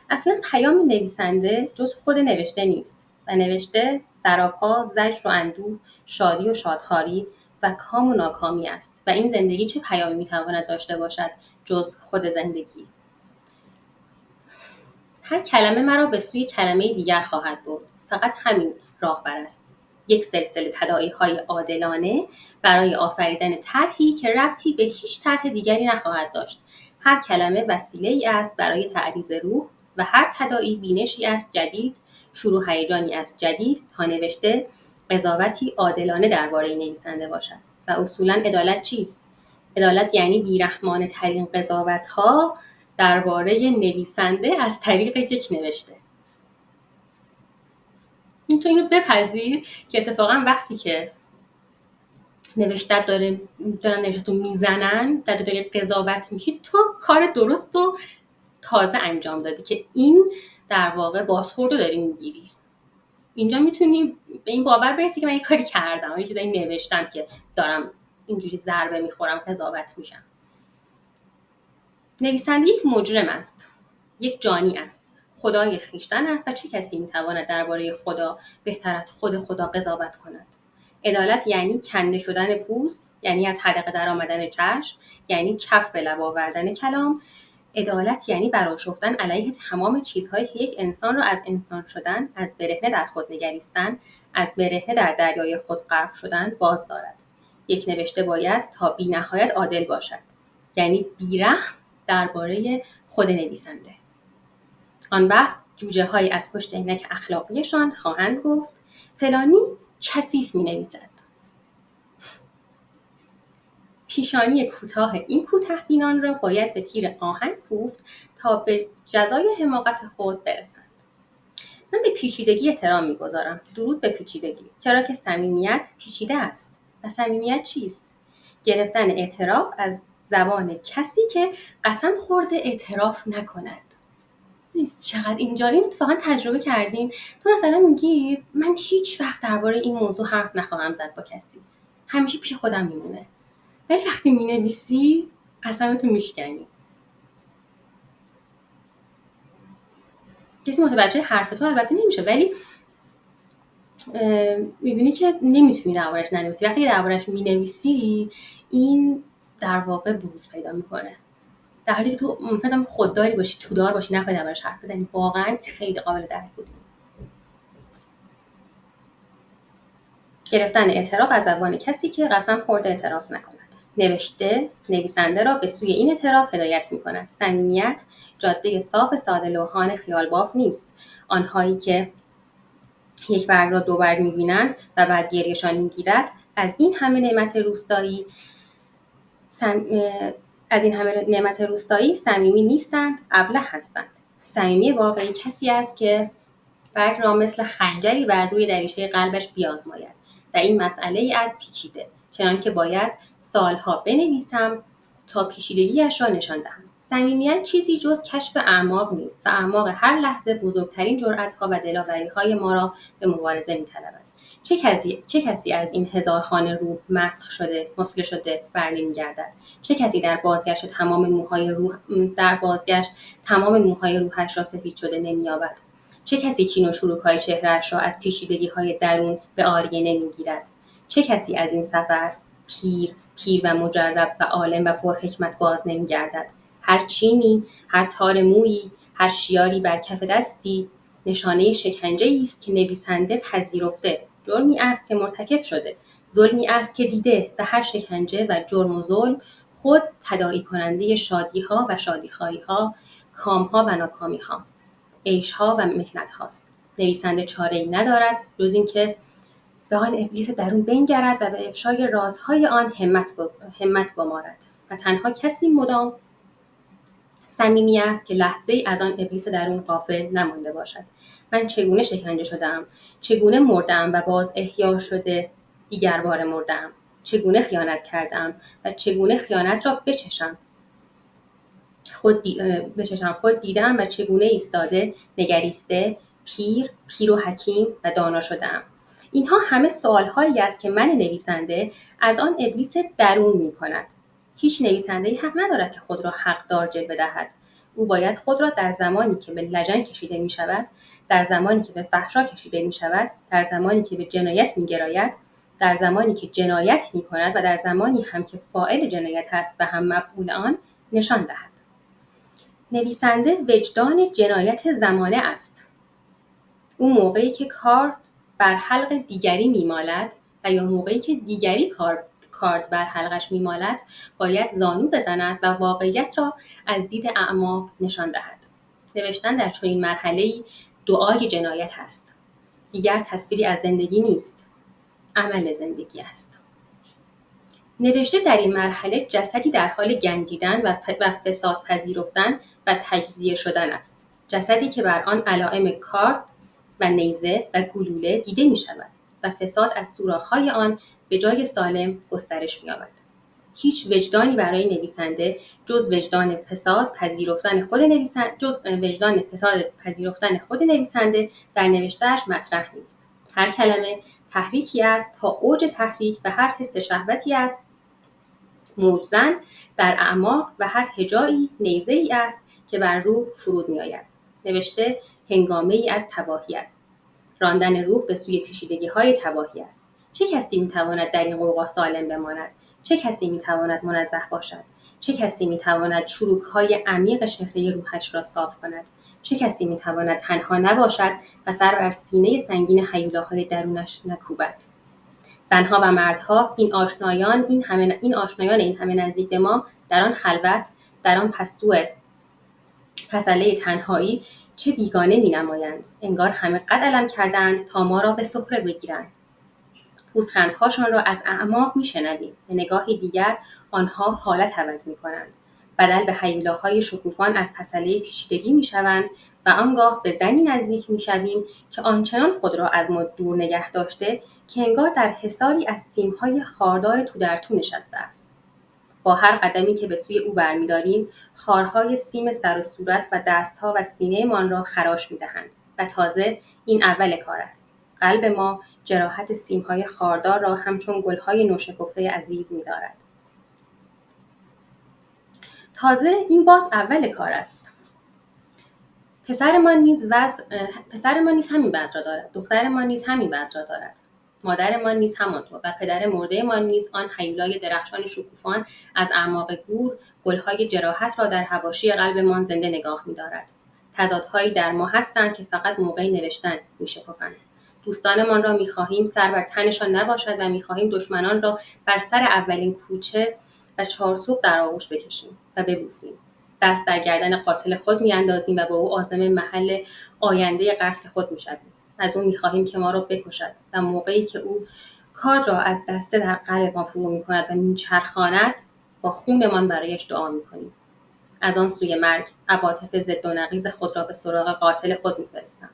اصلا پیام نویسنده جز خود نوشته نیست و نوشته سراپا زجر و اندوه، شادی و شادخواری و کام و ناکامی است و این زندگی چه پیامی میتواند داشته باشد جز خود زندگی. هر کلمه مرا به سوی کلمه دیگر خواهد برد. فقط همین راهبر است. یک سلسله تداعی‌های عادلانه برای آفریدن طرحی که ربطی به هیچ طرح دیگری نخواهد داشت. هر کلمه وسیله‌ای است برای تعریض روح و هر تداعی بینشی است جدید، شروع هیجانی است جدید تا نوشته قضاوتی عادلانه درباره نویسنده باشد. و اصولاً عدالت چیست؟ عدالت یعنی بیرحمانه ترین قضاوت‌ها درباره نویسنده از طریق یک نوشته. تو اینو بپذیر که اتفاقا وقتی که نوشتت دارن نوشتتو میزنن، داری قضاوت میشی، تو کار درست رو تازه انجام دادی که این در واقع بازخورد رو داری میگیری. اینجا میتونی به این باور برسی که من یه کاری کردم، یه چیزایی نوشتم که دارم اینجوری ضربه میخورم، قضاوت میشم. نویسنده یک مجرم است، یک جانی است، خدای خویشتن است و چه کسی میتواند درباره خدا بهتر از خود خدا قضاوت کند؟ عدالت یعنی کنده شدن پوست، یعنی از حدقه در آمدن چشم، یعنی کف به لب آوردن کلام. عدالت یعنی برآشفتن علیه تمام چیزهایی که یک انسان را از انسان شدن، از برهنه در خود نگریستن، از برهنه در دریای خود غرق شدن باز دارد. یک نوشته باید تا بی نهایت عادل باشد، یعنی بی‌رحم درباره خود نویسنده. آن وقت جوجه های از پشت عینک اخلاقیشان خواهند گفت فلانی کثیف می نویسد. پیشانی کوتاه این کوته‌بینان را باید به تیر آهن کوفت تا به جزای حماقت خود برسند. من به پیچیدگی احترام می‌گذارم. درود به پیچیدگی، چرا که صمیمیت پیچیده است. و صمیمیت چیست؟ گرفتن اعتراف از زبان کسی که قسم خورده اعتراف نکند. نیست چقدر اینجا این اتفاقا تجربه کردین؟ تو مثلا میگی من هیچ وقت درباره این موضوع حرف نخواهم زد با کسی، همیشه پیش خودم میمونه، ولی وقتی مینویسی قسمتو میشکنی. کسی متوجه حرف تو البته نمیشه، ولی میبینی که نمیتونی دربارش ننویسی. وقتی دربارش مینویسی این در واقع بروز پیدا میکنه، در حالی که تو ممکنه خودداری باشی، تودار باشی، نخواهی دربارش حرف بزنی. واقعا خیلی قابل درک بود. گرفتن اعتراف از زبان کسی که قسم خورده اعتراف نکند. نویسنده را به سوی این اعتراف هدایت می‌کند. صمیمیت جاده صاف ساده لوحان خیال باف نیست. آنهایی که یک برگ را دو برگ می‌بینند و بعد گریه‌شان می‌گیرد، از این همه نعمت روستایی صمیمی نیستند، ابله هستند. صمیمی واقعی کسی است که برگ را مثل خنجری بر روی دریچه قلبش بیازماید. و این مسئله از پیچیده، چنان که باید سالها بنویسم تا پیچیدگیش را نشان دهم. صمیمیت چیزی جز کشف اعماق نیست و اعماق هر لحظه بزرگترین جرأت‌ها و دلاوری‌های ما را به مبارزه می‌طلبد. چه کسی از این هزار خانه روح مسخ شده بر نمی‌گردد؟ چه کسی در بازگشت تمام موهای روحش را سفید شده نمی‌یابد؟ چه کسی چین و چروک‌های چهره‌اش را از پیچیدگی‌های درون به عاریه نمی‌گیرد؟ چه کسی از این سفر پیر و مجرب و عالم و پرحکمت باز نمی‌گردد؟ هر چینی، هر تار مویی، هر شیاری بر کف دستی نشانه شکنجه‌ای است که نویسنده پذیرفته، جرمی است که مرتکب شده، ظلمی است که دیده، و هر شکنجه و جرم و ظلم خود تداعی کننده شادی‌ها و شادی‌خواهی‌ها، کام‌ها و ناکامی‌هاست، عیش‌ها و محنت‌هاست. نویسنده چاره‌ای ندارد جز اینکه به آن ابلیس درون بنگرد و به افشای رازهای آن همت گمارد. و تنها کسی مدام صمیمی است که لحظه‌ای از آن ابلیس درون غافل نمانده باشد. من چگونه شکنجه شده‌ام، چگونه مرده‌ام و باز احیا شده دیگر بار مرده‌ام، چگونه خیانت کرده‌ام و چگونه خیانت را بچشم. خود دیدم و چگونه ایستاده، نگریسته، پیر و حکیم و دانا شده‌ام. اینها همه سوال‌هایی است که من نویسنده از آن ابلیس درون می‌کند. هیچ نویسنده‌ای حق ندارد که خود را حقدار جلوه دهد. او باید خود را در زمانی که به لجن کشیده می‌شود، در زمانی که به فحشا کشیده می‌شود، در زمانی که به جنایت می‌گراید، در زمانی که جنایت می‌کند و در زمانی هم که فاعل جنایت است و هم مفعول آن نشان دهد. نویسنده وجدان جنایت زمانه است. او موقعی که کارد بر حلق دیگری می‌مالد و یا موقعی که دیگری کارد بر حلقش می‌مالد، باید زانو بزند و واقعیت را از دید اعماق نشان دهد. نوشتن در چنین مرحله‌ای دعای جنایت است. دیگر تصویری از زندگی نیست، عمل زندگی است. نوشته در این مرحله جسدی در حال گندیدن و فساد پذیرفتن و تجزیه شدن است. جسدی که بر آن علائم کارد و نیزه و گلوله دیده می شود و فساد از سوراخ‌های آن به جای سالم گسترش می‌یابد. هیچ وجدانی برای نویسنده جز وجدان فساد پذیرفتن خود نویسنده در نوشته‌اش مطرح نیست. هر کلمه تحریکی است تا اوج تحریک و هر حس شهوتی است موجزن در اعماق و هر هجایی نیزه‌ای است که بر روح فرود می‌آید. نوشته هنگامه‌ای از تباهی است. راندن روح به سوی پیچیدگی‌های تباهی است. چه کسی می‌تواند در این غوغا سالم بماند؟ چه کسی می‌تواند منزه باشد؟ چه کسی می‌تواند چروک‌های عمیق چهره روحش را صاف کند؟ چه کسی می‌تواند تنها نباشد و سر بر سینه سنگین هیولاهای درونش نکوبد؟ زنها و مردها، این آشنایان این همه نزدیک به ما، در آن خلوت، در آن پستو فسله تنهایی چه بیگانه می‌نمایند. انگار همه قد علم کردند تا ما را به سخره بگیرند. پوزخندهاشان را از اعماق می‌شنویم. به نگاهی دیگر آنها حالت عوض می‌کنند. بدل به هیولاهای شکوفان از پسله پیچیدگی می‌شوند و آنگاه به زنی نزدیک می‌شویم که آنچنان خود را از ما دور نگه داشته که انگار در حصاری از سیم‌های خاردار تو در تو نشسته است. با هر قدمی که به سوی او برمی‌داریم، خارهای سیم سر و صورت و دست‌ها و سینه‌مان را خراش می‌دهند و تازه این اول کار است. قلب ما جراحت سیم‌های خاردار را همچون گل‌های نوشکفته عزیز می‌دارد. تازه این باز اول کار است. پسرمان نیز همین وضع را دارد. دخترمان نیز همین وضع را دارد. مادرمان نیز همانطور و پدر مرده‌مان نیز آن هیولای درخشان شکوفان از اعماق گور گل‌های جراحت را در حواشی قلبمان زنده نگاه می‌دارد. تضادهایی در ما هستند که فقط موقع نوشتن می‌شکفند. دوستانمان را می‌خواهیم سر بر تنشان نباشد و می‌خواهیم دشمنان را بر سر اولین کوچه و چارسوق در آغوش بکشیم و ببوسیم. دست در گردن قاتل خود می‌اندازیم و با او عازم محل آینده قتل خود می‌شویم. از او می‌خواهیم که ما را بکشد و موقعی که او کارد را از دسته در قلب ما فرو می‌کند و می‌چرخاند با خونمان برایش دعا می‌کنیم. از آن سوی مرگ عواطف ضد و نقیض خود را به سراغ قاتل خود می‌فرستم.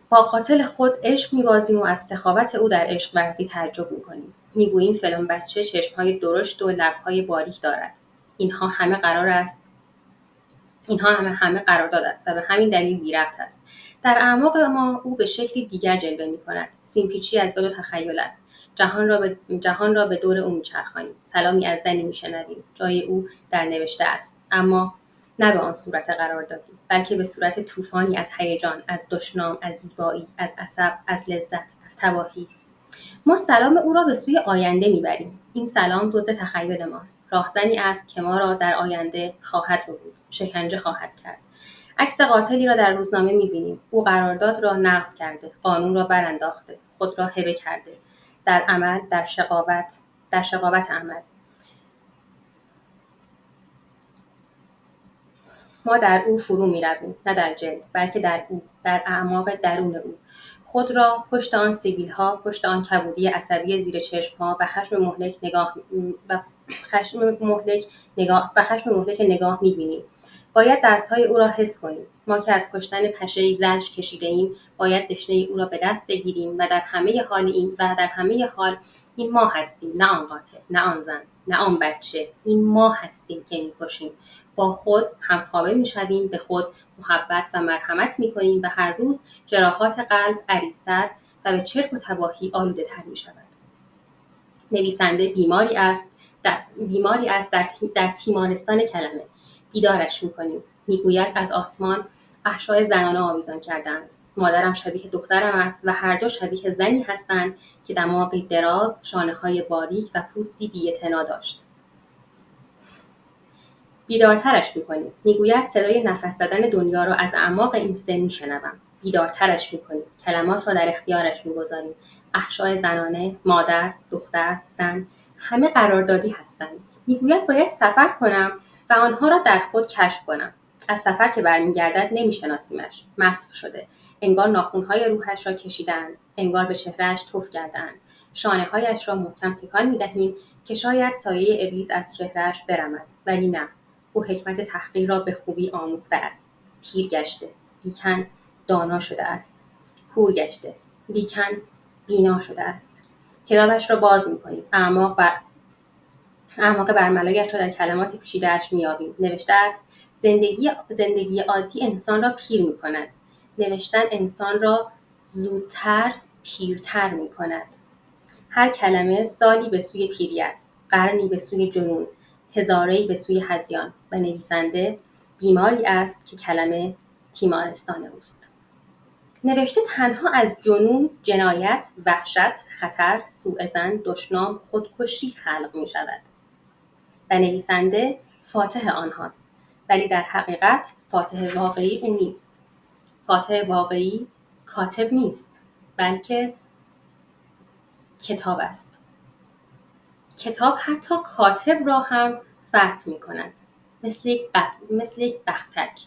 با قاتل خود عشق می‌بازیم و از سخاوت او در عشق ورزی تعجب می‌کنیم. می‌گوییم فلان بچه چشم‌های درشت و لب‌های باریک دارد. اینها همه قرارداد است و به همین دلیل بی‌ربط است. در اعماق ما او به شکلی دیگر جلوه می‌کند. سیمپیچی از یاد و تخیل است. جهان را به دور او می‌چرخانیم. سلامی از زنی می‌شنویم. جای او در نوشته است. اما نه به آن صورت قراردادی، بلکه به صورت طوفانی از هیجان، از دشنام، از زیبایی، از عصب، از لذت، از تباهی. ما سلام او را به سوی آینده میبریم. این سلام دزد تخیل ماست. راهزنی است که ما را در آینده خواهد ربود، شکنجه خواهد کرد. عکس قاتلی را در روزنامه میبینیم. او قرارداد را نقض کرده، قانون را برانداخته، خود را هبه کرده. در شقاوت عمل. ما در او فرو می‌رویم، نه در جلد، بلکه در او، در اعماق درون او. خود را پشت آن سیبیل‌ها، پشت آن کبودی عصبی زیر چشم‌ها و خشم مهلک نگاه می‌بینیم. باید دست‌های او را حس کنیم. ما که از کشتن پشه‌ای زجر کشیده‌ایم، باید دشنه او را به دست بگیریم و در همه حال این ما هستیم، نه آن قاتل، نه آن زن، نه آن بچه. این ما هستیم که می‌کشیم. با خود همخوابه می‌شویم، به خود محبت و مرحمت می‌کنیم و هر روز جراحات قلب عریض‌تر و به چرک و تباهی آلوده‌تر می‌شود. نویسنده بیماری است در تیمارستان کلمه. بیدارش می‌کنیم. می‌گوید از آسمان احشای زنانه آویزان کردند. مادرم شبیه دخترم است و هر دو شبیه زنی هستند که دماغی دراز، شانه‌های باریک و پوستی بی‌اعتنا داشت. بیدارترش می‌کنیم. می‌گوید صدای نفس زدن دنیا را از اعماق این سه می‌شنوم. بیدارترش می‌کنیم. کلمات را در اختیارش می‌گذاریم. احشای زنانه، مادر، دختر، زن، همه قراردادی هستند. می‌گوید باید سفر کنم و آنها را در خود کشف کنم. از سفر که برمیگردد نمی‌شناسیمش. مسخ شده. انگار ناخن‌های روحش را کشیدند. انگار به چهره‌اش تف کردند. شانه‌هایش را محکم تکان می‌دهیم که شاید سایه ابلیس از چهره‌اش برمد. ولی نه. او حکمت تحقیر را به خوبی آموخته است. پیر گشته، لیکن دانا شده است. کور گشته، لیکن بینا شده است. کتابش را باز میکنید. اعماق برملایش را در کلمات پیچیده‌اش می‌یابیم. نوشته است: زندگی عادی انسان را پیر می‌کند. نوشتن انسان را زودتر پیرتر می‌کند. هر کلمه سالی به سوی پیری است، قرنی به سوی جنون، هزاره‌ای به سوی هذیان. و نویسنده بیماری است که کلمه تیمارستان اوست. نوشته تنها از جنون، جنایت، وحشت، خطر، سوءظن، دشنام، خودکشی خلق می‌شود. و نویسنده فاتح آنهاست، ولی در حقیقت فاتح واقعی او نیست. فاتح واقعی کاتب نیست، بلکه کتاب است. کتاب حتی کاتب را هم فتح می کند، مثل یک بختک.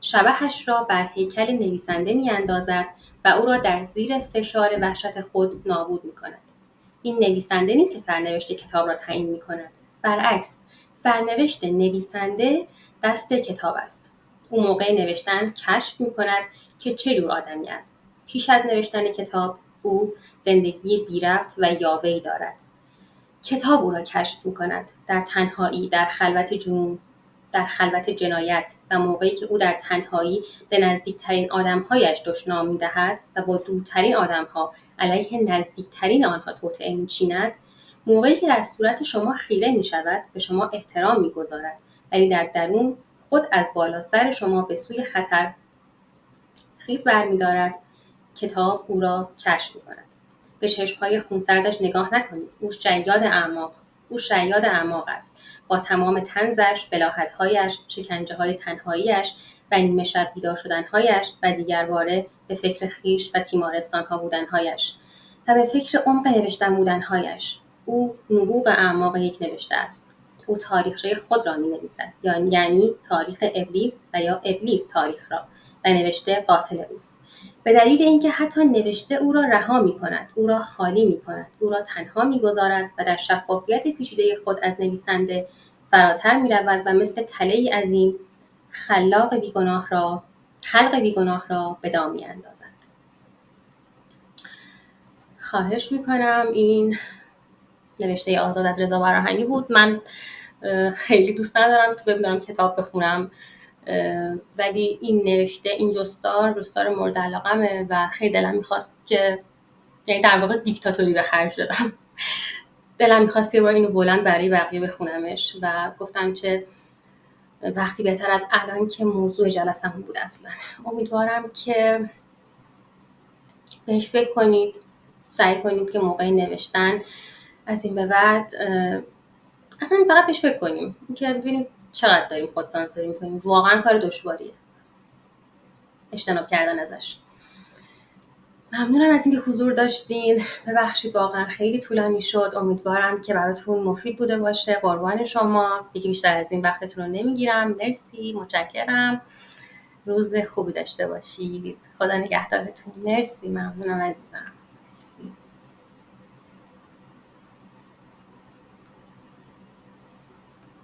شبحش را بر هیکل نویسنده می اندازد و او را در زیر فشار وحشت خود نابود می کند. این نویسنده نیست که سرنوشت کتاب را تعیین می کند. برعکس، سرنوشت نویسنده دست کتاب است. او موقع نوشتن کشف می کند که چه جور آدمی است. پیش از نوشتن کتاب، او زندگی بی ربط و یاوه‌ای دارد. کتاب او را کشف می کند، در تنهایی، در خلوت جنون، در خلوت جنایت، و موقعی که او در تنهایی به نزدیکترین آدمهایش دشنام می دهد و با دورترین آدمها علیه نزدیکترین آنها توطئه می چیند، موقعی که در صورت شما خیره می شود، به شما احترام می گذارد، ولی در درون خود از بالا سر شما به سوی خطر خیز برمی دارد، کتاب او را کشف می کند. به چشمهای خونسردش نگاه نکنید. او شیاد اعماق است. با تمام طنزش، بلاهت‌هایش، شکنجه‌های تنهاییش و نیمه شب بیدار شدن‌هایش و دیگر باره به فکر خویش و تیمارستان‌ها بودن‌هایش و به فکر عمق نوشتن بودن‌هایش. او نبوغ اعماق یک نوشته است. او تاریخچه خود را می‌نویسد، یعنی تاریخ ابلیس و یا ابلیس تاریخ را، و نوشته قاتل اوست. به دلیل اینکه حتی نوشته او را رها می‌کند، او را خالی می‌کند، او را تنها می‌گذارد و در شفافیت پیچیده خود از نویسنده فراتر می‌رود و مثل تله‌ای عظیم خلق بیگناه را به دام می‌اندازد. خواهش می‌کنم. این نوشته آزاد از رضا براهنی بود. من خیلی دوست ندارم تو ببینم کتاب بخونم، ولی این نوشته، این جستار مورد علاقمه و خیلی دلم میخواست که، یعنی در واقع دیکتاتوری به خرج دادم. دلم میخواست یه بار اینو بلند برای بقیه بخونمش و گفتم چه وقتی بهتر از الان که موضوع جلسه‌مون بود. اصلا امیدوارم که بهش فکر کنید، سعی کنید که موقع نوشتن از این به بعد اصلا فقط بهش فکر کنیم که ببینید چقدر داریم خودسانسوری میکنیم. واقعا کار دشواریه اجتناب کردن ازش. ممنونم از اینکه حضور داشتین. ببخشید واقعا خیلی طولانی شد. امیدوارم که براتون مفید بوده باشه. قربان شما. دیگه بیشتر از این وقتتون رو نمیگیرم. مرسی، متشکرم. روز خوبی داشته باشید. خدا نگهدارتون. مرسی، ممنونم عزیزم. مرسی.